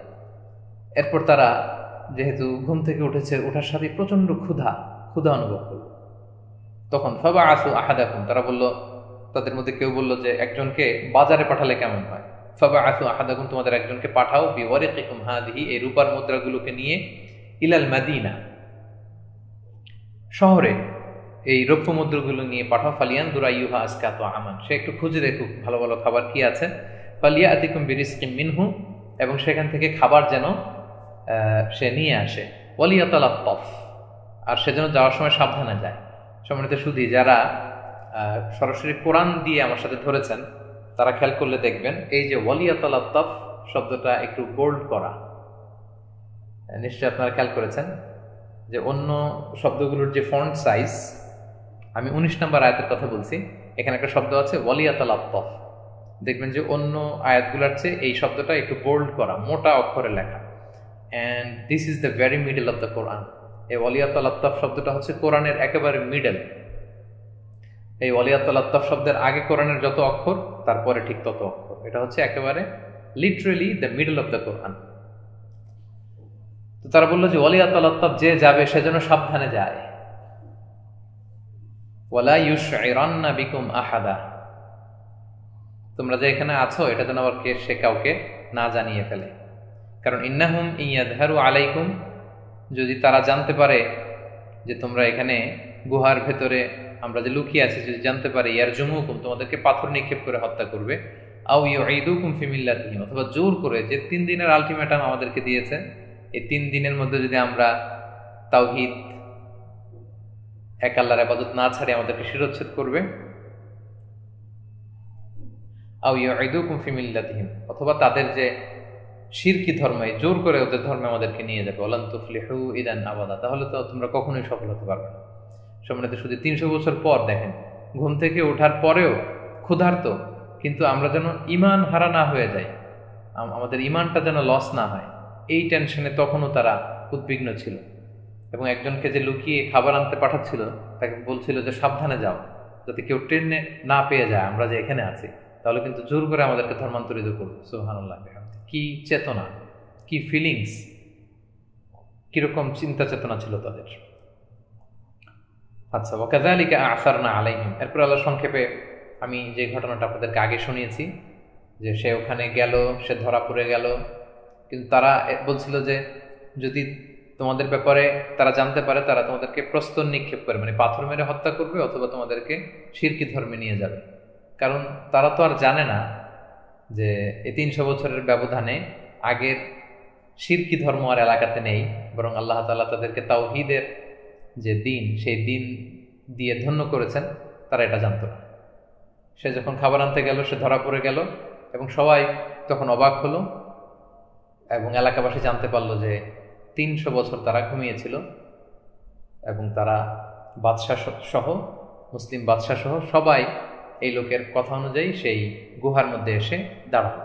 এরপর তারা যেহেতু ঘুম থেকে উঠেছে, ওঠার সাথে প্রচণ্ড ক্ষুধা অনুভব করলো। তখন ফাবাআসু আহাদাকুম, তারা বলল, তাদের মধ্যে কেউ বলল যে একজনকে বাজারে পাঠালে কেমন হয়। ফাবাআসু আহাদাকুম, তোমাদের একজনকে পাঠাও, বিওয়ারিকিকুম হাদিহি, এই রূপার মুদ্রাগুলোকে নিয়ে, ইলাল মাদিনা, শহরে এই রৌপ্য মুদ্রাগুলো নিয়ে পাঠাও। ফালিয়ান দুরাইয়ুহা আসকাতু আমান, সে একটু খুঁজে দেখুক ভালো ভালো খাবার কি আছে। ফালিয়াতিকুম বিরিজকিম মিনহু, এবং সেখান থেকে খাবার যেন সে নিয়ে আসে। ওয়ালিয়াতালাত্তাফ, আর সে যেন যাওয়ার সময় সাবধানে যায়। সম্মানিত সুধী, যারা সরাসরি কোরআন দিয়ে আমার সাথে ধরেছেন তারা খেয়াল করলে দেখবেন এই যে ওয়ালিয়াতালাত্তাফ শব্দটা একটু বোল্ড করা। নিশ্চয়ই আপনারা খেয়াল করেছেন যে অন্য শব্দগুলোর যে ফন্ট সাইজ, আমি 19 নম্বর আয়াতের কথা বলছি, এখানে একটা শব্দ আছে ওয়ালিয়াতালাত্তাফ, দেখবেন যে অন্য আয়াতগুলোর চেয়ে এই শব্দটা একটু বোল্ড করা, মোটা অক্ষরে লেখা। And this is the very middle of the Quran. এই ওয়ালিয়াতালাত্তাফ শব্দটা হচ্ছে কোরআনের একেবারে মিডল। এই ওয়ালিয়াতালাত্তাফ শব্দের আগে কোরআনের যত অক্ষর, তারপরে ঠিক তত অক্ষর। এটা হচ্ছে একেবারে literally the middle of the Quran. তো তারা বললো যে ওয়ালিয়াতালাত্তাফ, যে যাবে সে যেন সাবধানে যায়। ওয়ালা ইউশইরান্না বিকুম আহাদা, তোমরা যে এখানে আছো এটা যেন আবার সে কাউকে না জানিয়ে ফেলে। কারণ ইন্নাহুম ইয়াযহারু আলাইকুম, যদি তারা জানতে পারে যে তোমরা এখানে গুহার ভেতরে আমরা যে লুকিয়ে আছি, যদি জানতে পারে, ইয়ারজুমুকুম, তোমাদেরকে পাথর নিক্ষেপ করে হত্যা করবে। আও ইউঈদুকুম ফি মিল্লাতিহিম, অথবা জোর করে, যে 3 দিনের আলটিমেটাম আমাদেরকে দিয়েছে, এই 3 দিনের মধ্যে যদি আমরা তাওহীদ, এক আল্লাহর ইবাদত না ছাড়ে আমাদেরকে শিরচ্ছেদ করবে। আও ইউঈদুকুম ফি মিল্লাতিহিম, অথবা তাদের যে শিরকি ধর্মে, জোর করে ওদের ধর্মে আমাদেরকে নিয়ে যাবে। ওয়ালান তুফলিহু ইদান আবাদা, তাহলে তো তোমরা কখনোই সফল হতে পারবে না। সম্মানিত শুধু 300 বছর পর দেখেন, ঘুম থেকে ওঠার পরেও ক্ষুধার্ত, কিন্তু আমরা যেন ঈমান হারা না হয়ে যাই, আমাদের ঈমানটা যেন লস না হয়, এই টেনশনে তখনও তারা উদ্বিগ্ন ছিল। এবং একজনকে যে লুকিয়ে খাবার আনতে পাঠাচ্ছিল তাকে বলছিল যে সাবধানে যাও, যাতে কেউ ট্রেনে না পেয়ে যায় আমরা যে এখানে আছি, তাহলে কিন্তু জোর করে আমাদেরকে ধর্মান্তরিত করবে। সুবহানাল্লাহ, কি চেতনা, কি ফিলিংস, কিরকম চিন্তা চেতনা ছিল তাদের। আচ্ছা, ওয়াকাযালিকা আ'সারনা আলাইহিম, এরপর আল্লাহ সংক্ষেপে, আমি যে ঘটনাটা আপনাদেরকে আগে শুনিয়েছি, যে সে ওখানে গেল, সে ধরা পড়ে গেল, কিন্তু তারা বলছিল যে যদি তোমাদের ব্যাপারে তারা জানতে পারে, তারা তোমাদেরকে প্রস্তর নিক্ষেপ করে, মানে পাথর মেরে হত্যা করবে, অথবা তোমাদেরকে শিরকি ধর্মে নিয়ে যাবে। কারণ তারা তো আর জানে না যে এই 300 বছরের ব্যবধানে আগের শিরকি ধর্ম আর এলাকাতে নেই, বরং আল্লাহ তাআলা তাদেরকে তাওহীদের যে দিন, সেই দিন দিয়ে ধন্য করেছেন, তারা এটা জানতো না। সে যখন খাবার আনতে গেল, সে ধরা পড়ে গেল, এবং সবাই তখন অবাক হলো, এবং এলাকাবাসী জানতে পারলো যে 300 বছর তারা ঘুমিয়েছিল, এবং তারা বাদশাহ সহ, মুসলিম বাদশাহ সহ সবাই এই লোকের কথা অনুযায়ী সেই গুহার মধ্যে এসে দাঁড়ালো।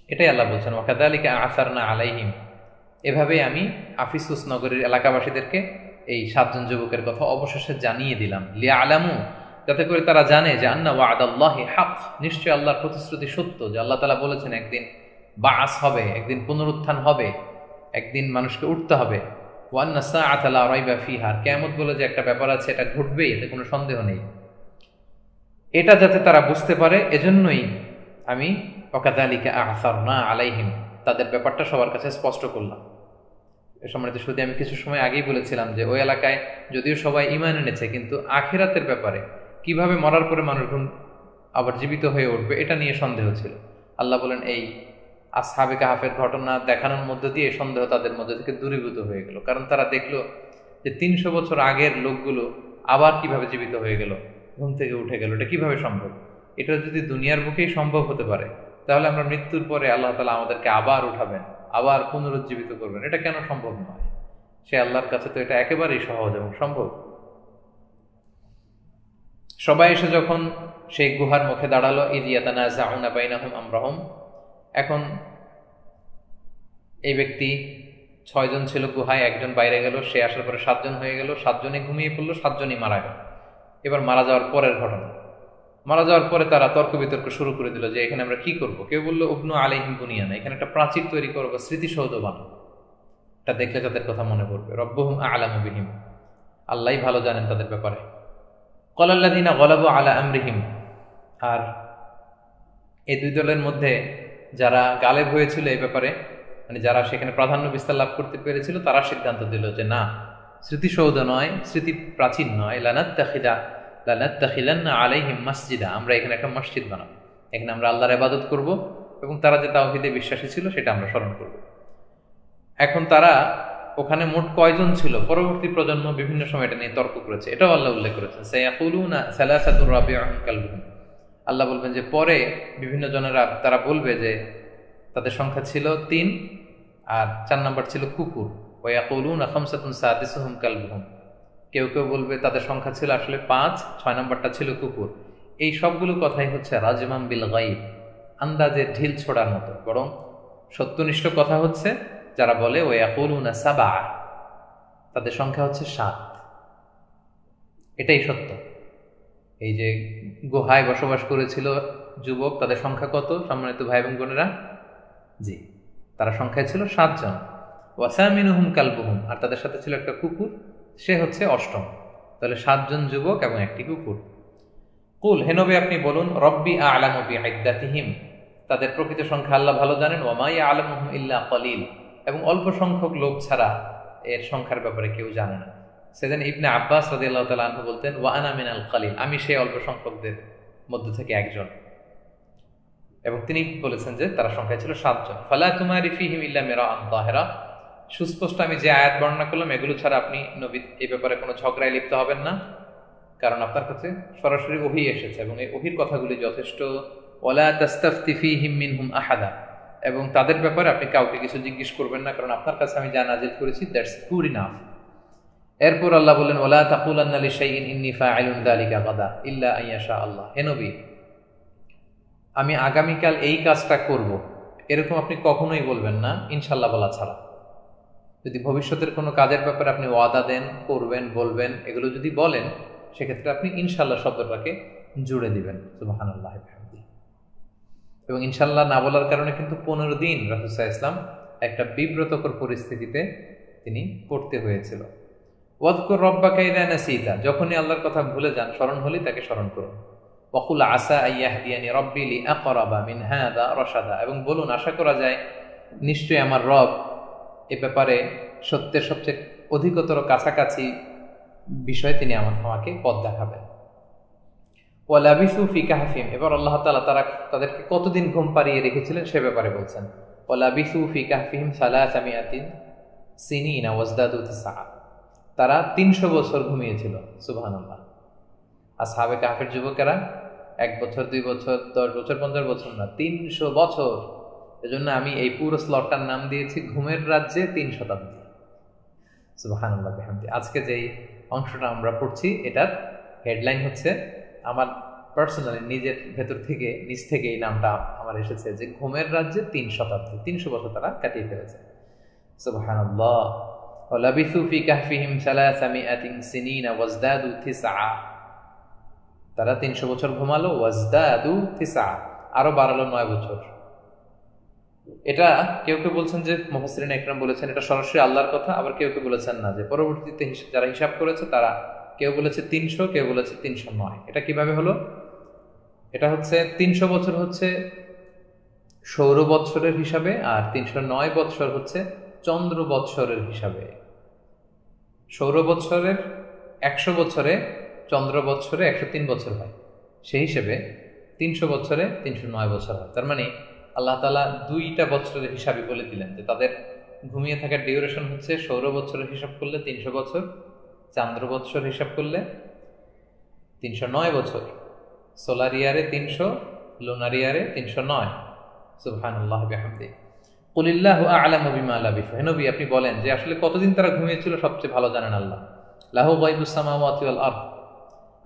এটাই আল্লাহ বলছেন, ওয়াকাযালিকা আ'সারনা আলাইহিম, এভাবেই আমি আফিসুস নগরীর এলাকাবাসীদেরকে এই 7 জন যুবকের কথা অবশেষে জানিয়ে দিলাম। লিয়ালামু, যাতে করে তারা জানে যে আন্না ওয়া'দাল্লাহি হক, নিশ্চয় আল্লাহর প্রতিশ্রুতি সত্য, যে আল্লাহ তাআলা বলেছেন একদিন বা'স হবে, একদিন পুনরুত্থান হবে, একদিন মানুষকে উঠতে হবে। ওয়া আন্না সাআতা লা রাইবা ফিহা, কিয়ামত বলে যে একটা ব্যাপার আছে, এটা ঘটবেই, এতে কোনো সন্দেহ নেই। এটা যাতে তারা বুঝতে পারে, এজন্যই আমি ওয়াকাযালিকা আ'সারনা আলাইহিম, তাদের ব্যাপারটা সবার কাছে স্পষ্ট করলাম। সম্মানিত শুধু আমি কিছু সময় আগেই বলেছিলাম যে ওই এলাকায় যদিও সবাই ঈমান এনেছে, কিন্তু আখিরাতের ব্যাপারে, কিভাবে মরার পরে মানুষ আবার জীবিত হয়ে উঠবে, এটা নিয়ে সন্দেহ ছিল। আল্লাহ বলেন এই আসহাবে কাহাফের ঘটনা দেখানোর মধ্যে দিয়ে সন্দেহ তাদের মধ্যে থেকে দূরীভূত হয়ে গেল। কারণ তারা দেখলো যে 300 বছর আগের লোকগুলো আবার কিভাবে জীবিত হয়ে গেল, ঘুম থেকে উঠে গেল, এটা কিভাবে সম্ভব? এটা যদি দুনিয়ার বুকেই সম্ভব হতে পারে, তাহলে আমরা মৃত্যুর পরে আল্লাহ তাআলা আমাদেরকে আবার উঠাবেন, আবার পুনরুজ্জীবিত করবেন, এটা কেন সম্ভব নয়? সে আল্লাহর কাছে তো এটা একেবারেই সহজ এবং সম্ভব। সবাই এসে যখন সেই গুহার মুখে দাঁড়ালো, ইয ইয়াতানাযাউনা বাইনাহুম আমরাহুম, এখন এই ব্যক্তি 6 জন ছিল গুহায়, একজন বাইরে গেল, সে আসার পরে 7 জন হয়ে গেল, 7 জনই ঘুমিয়ে পড়লো, 7 জনই মারা গেল। এবার মারা যাওয়ার পরের ঘটনা, মারা যাওয়ার পরে তারা তর্ক বিতর্ক শুরু করে দিল যে এখানে আমরা কি করব। কেউ বললো উবনু আলাইহিম বুনিয়ানা, এখানে একটা প্রাচীর তৈরি করবো, স্মৃতিসৌধ বানাবো। এটা দেখলে তাদের কথা মনে পড়বে। রব্বুহুম আ'লামু বিহিম, আল্লাহই ভালো জানেন তাদের ব্যাপারে। ক্বালাল্লাযীনা গালাবু আলা আমরিহিম, আর এই দুই দলের মধ্যে যারা গালেব হয়েছিল এই ব্যাপারে, মানে যারা সেখানে প্রাধান্য বিস্তার লাভ করতে পেরেছিল, তারা সিদ্ধান্ত দিল যে না, স্মৃতিসৌধ নয়, স্মৃতি প্রাচীন নয়, লানাত্তাখিদান্না আলাইহিম মাসজিদা, আমরা এখানে একটা মসজিদ বানাবো, এখানে আমরা আল্লাহর ইবাদত করব এবং তারা যে তাওহীদে বিশ্বাসী ছিল সেটা আমরা স্মরণ করব। এখন তারা ওখানে মোট কয়জন ছিল, পরবর্তী প্রজন্ম বিভিন্ন সময় এটা নিয়ে তর্ক করেছে, এটাও আল্লাহ উল্লেখ করেছেন, সায়াকুলুনা সালাসাতুর রাবিউহুম কালবুহুম, আল্লাহ বলবেন যে পরে বিভিন্ন জনেরা তারা বলবে যে তাদের সংখ্যা ছিল ৩ আর ৪ নাম্বার ছিল কুকুর। ওয়ায়াকুলুনা খামসাতুন সাদিসুহুম কালবুহুম, কেউ কেউ বলবে তাদের সংখ্যা ছিল আসলে ৫, ৬ নাম্বারটা ছিল কুকুর। এই সবগুলো কথাই হচ্ছে রাজমাম বিল গায়ব, আন্দাজে ঢিল ছোড়ার মতো। বরং সত্যনিষ্ঠ কথা হচ্ছে যারা বলে ওয়ায়াকুলুনা সাবা, তাদের সংখ্যা হচ্ছে ৭, এটাই সত্য। এই যে গুহায় বসবাস করেছিল যুবক, তাদের সংখ্যা কত সম্মানিত ভাই এবং বোনেরা? জি, তারা সংখ্যায় ছিল ৭ জন। ওয়াসামিনুহুম কালবুহুম, আর তাদের সাথে ছিল একটা কুকুর, সে হচ্ছে ৮ম। তাহলে ৭ জন যুবক এবং একটি কুকুর। কুল, হে নবী আপনি বলুন, রব্বি আ'লামু বিইদ্দাতিহিম, তাদের প্রকৃত সংখ্যা আল্লাহ ভালো জানেন। ওয়া মা ইয়া'লামুহুম ইল্লা কলিল, এবং অল্প সংখ্যক লোক ছাড়া এর সংখ্যার ব্যাপারে কেউ জানে না। সেদিন ইবনে আব্বাস রাদিয়াল্লাহু তাআলা আনহু বলতেন, ওয়া আনা মিনাল কলিল, আমি সেই অল্প সংখ্যকদের মধ্য থেকে একজন। এবং তিনি বলেছেন যে তারা সংখ্যায় ছিল ৭ জন। ফালা তুমারি ফীহিম ইল্লা মিরাআন যাহিরা, সুস্পষ্ট আমি যে আয়াত বর্ণনা করলাম এগুলো ছাড়া আপনি নবী এই ব্যাপারে কোনো ঝগড়ায় লিপ্ত হবেন না, কারণ আপনার কাছে সরাসরি ওহী এসেছে এবং এই ওহীর কথাগুলি যথেষ্ট। ওয়ালা তাস্তাফতি ফীহিম মিনহুম আহাদা, এবং তাদের ব্যাপারে আপনি কাউকে কিছু জিজ্ঞেস করবেন না, কারণ আপনার কাছে আমি যা নাজিল করেছি দ্যাটস গুড ইনাফ। এরপর আল্লাহ বললেন, ওয়ালা তাকুলান্না লিশাইইন ইন্নী ফাআইলুন যালিকা গাদা ইল্লা আইয়াশা আল্লাহ, হে নবী আমি আগামীকাল এই কাজটা করব, এরকম আপনি কখনোই বলবেন না ইনশাল্লাহ বলা ছাড়া। যদি ভবিষ্যতের কোনো কাজের ব্যাপারে আপনি ওয়াদা দেন, করবেন, বলবেন, এগুলো যদি বলেন, সেক্ষেত্রে আপনি ইনশাল্লাহ শব্দটাকে জুড়ে দিবেন। সুবহানাল্লাহ বিহামদিহি। এবং ইনশাল্লাহ না বলার কারণে কিন্তু 15 দিন রাসূল সাল্লাল্লাহু আলাইহি ওয়াসাল্লাম একটা বিব্রতকর পরিস্থিতিতে তিনি পড়তে হয়েছিল। ওয়াযকুর রাব্বাকা ইযা নাসিতা, যখনই আল্লাহর কথা ভুলে যান, স্মরণ হলেই তাকে স্মরণ করুন। ওয়াকুল আসা আইয়াহদিয়ানি রব্বি লিআকরাবা মিন হাযা রাশাদা, এবং বলুন আশা করা যায় নিশ্চয়ই আমার রব এ ব্যাপারে সত্যের সবচেয়ে অধিকতর কাছাকাছি বিষয়ে তিনি আমাকে পথ দেখাবেন। ওয়ালাবিসু ফি কাহফিহিম, এবার আল্লাহ তাআলা তাদেরকে কতদিন ঘুম পাড়িয়ে রেখেছিলেন সে ব্যাপারে বলছেন। ওয়ালাবিসু ফি কাহফিহিম সালাসামিয়াতিন সিনিনা ওয়াজদাদু তিসআ, তারা 300 বছর ঘুমিয়েছিল। সুবহানাল্লাহ। আসহাবে কাহফের যুবকেরা 1 বছর, 2 বছর, 10 বছর, 50 বছর না, 300 বছর। এজন্য আমি এই পুরো স্লটটার নাম দিয়েছি ঘুমের রাজ্যে 3 শতাব্দী। সুবহানাল্লাহ বিহামদিহি। আজকে যেই অংশটা আমরা পড়ছি এটার হেডলাইন হচ্ছে, আমার পার্সোনালি নিজের ভেতর থেকে নিজ থেকে এই নামটা আমার এসেছে যে ঘুমের রাজ্যে 3 শতাব্দী, 300 বছর তারা কাটিয়ে ফেলেছে। সুবহানাল্লাহ। ওয়ালাবিসু ফি কাহফিহিম সালাসামিআতিন সিনিনা ওয়াজদাদু তিসআ, তারা 300 বছর ঘুমালো, ওয়াজদাদু তিসআ, আরো বাড়ালো 9 বছর। এটা কেউ কেউ বলছেন যে মুফাসসিরিন ইকরাম বলেছেন এটা সরাসরি আল্লাহর কথা, আবার কেউ কেউ বলেছেন না, যে পরবর্তীতে যারা হিসাব করেছে তারা কেউ বলেছে 300, কেউ বলেছে 309। এটা কিভাবে হলো? এটা হচ্ছে 300 বছর হচ্ছে সৌর বৎসরের হিসাবে, আর 309 বৎসর হচ্ছে চন্দ্র বৎসরের হিসাবে। সৌর বৎসরের 100 বছরে, চন্দ্র বৎসরে 103 বছর হয়, সেই হিসেবে 300 বছরে 309 বছর হয়। তার মানে আল্লাহ তাআলা 2টা বছরের হিসাবে বলে দিলেন যে তাদের ঘুমিয়ে থাকার ডিউরেশন হচ্ছে সৌর বৎসরের হিসাব করলে 300 বছর, চান্দ্র বৎসর হিসাব করলে 309 বছর, সোলার ইয়ারে 300, লুনার ইয়ারে 309। সুবহানাল্লাহ বিহামদিহি। কুলিল্লাহু আ'লামু বিমা লাবিসু, হে নবী আপনি বলেন যে আসলে কতদিন তারা ঘুমিয়েছিল সবচেয়ে ভালো জানেন আল্লাহ। লাহু গায়বুস সামাওয়াতি ওয়াল আরদ,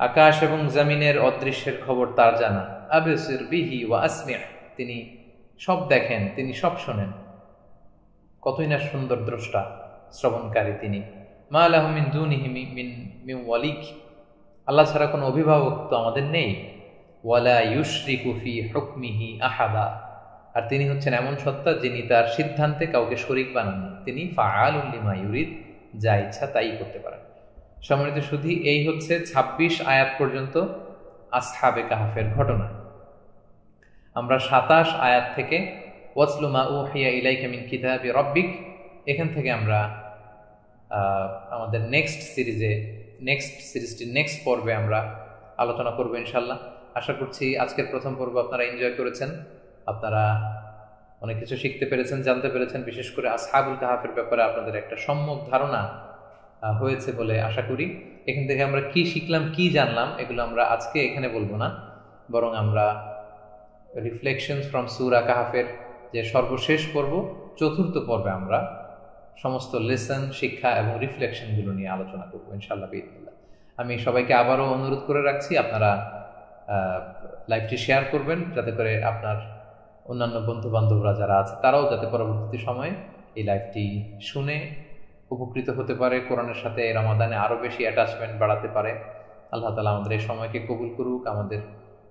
আকাশ এবং জমিনের অদৃশ্যের খবর তার জানা। আবসির বিহি ওয়া আসমি', তিনি সব দেখেন, তিনি সব শোনেন। কতই না সুন্দর দ্রষ্টা, শ্রবণকারী তিনি। মা লাহু মিন দুনিহি মিন ওয়ালিক, আল্লাহ ছাড়া কোনো অভিভাবক তো আমাদের নেই। ওয়ালা ইউশরিকু ফি হুকমিহি আহাদা, আর তিনি হচ্ছেন এমন সত্তা যিনি তার সিদ্ধান্তে কাউকে শরীক বানান না। তিনি ফাআলুল লিমা ইউরিদ, যা ইচ্ছা তাই করতে পারেন। সম্মানিত শুধু এই হচ্ছে ২৬ আয়াত পর্যন্ত আসহাবে কাহাফের ঘটনা। আমরা ২৭ আয়াত থেকে ওয়াতলু মা উহিয়া ইলাইকা মিন কিতাবি রাব্বিক, এখান থেকে আমরা আমাদের নেক্সট সিরিজটি নেক্সট পর্বে আমরা আলোচনা করবো ইনশাল্লাহ। আশা করছি আজকের প্রথম পর্ব আপনারা এনজয় করেছেন, আপনারা অনেক কিছু শিখতে পেরেছেন, জানতে পেরেছেন। বিশেষ করে আসহাবুল কাহাফের ব্যাপারে আপনাদের একটা সম্যক ধারণা হয়েছে বলে আশা করি। এখান থেকে আমরা কি শিখলাম, কি জানলাম, এগুলো আমরা আজকে এখানে বলবো না, বরং আমরা রিফ্লেকশনস ফ্রম সূরা কাহাফের যে সর্বশেষ পর্ব, চতুর্থ পর্বে আমরা সমস্ত লেসন, শিক্ষা এবং রিফ্লেকশনগুলো নিয়ে আলোচনা করবো ইনশাআল্লাহ বিইذনিল্লাহ। আমি সবাইকে আবারও অনুরোধ করে রাখছি, আপনারা লাইভটি শেয়ার করবেন, যাতে করে আপনার অন্যান্য বন্ধু বান্ধবরা যারা আছে তারাও যাতে পরবর্তী সময়ে এই লাইভটি শুনে উপকৃত হতে পারে, কোরআনের সাথে রমাদানে আরও বেশি অ্যাটাচমেন্ট বাড়াতে পারে। আল্লাহ তাআলা আমাদের এই সময়কে কবুল করুক, আমাদের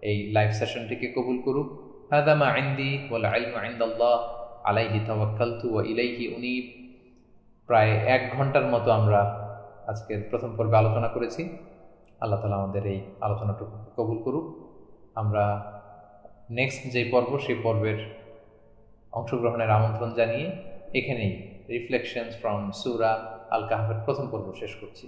এই লাইভ সেশনটিকে কবুল করুক। হাযা মা ইনদি ওয়াল ইলমু ইনদাল্লাহ আলাইহি তাওয়াক্কালতু ওয়া ইলাইহি উনীব। প্রায় 1 ঘন্টার মতো আমরা আজকের প্রথম পর্বে আলোচনা করেছি। আল্লাহ তাআলা আমাদের এই আলোচনাটুকু কবুল করুক। আমরা নেক্সট যে পর্ব, সেই পর্বের অংশগ্রহণের আমন্ত্রণ জানিয়ে এখানেই রিফ্লেকশনস ফ্রম সূরা আল কাহফের প্রথম পর্ব শেষ করছি।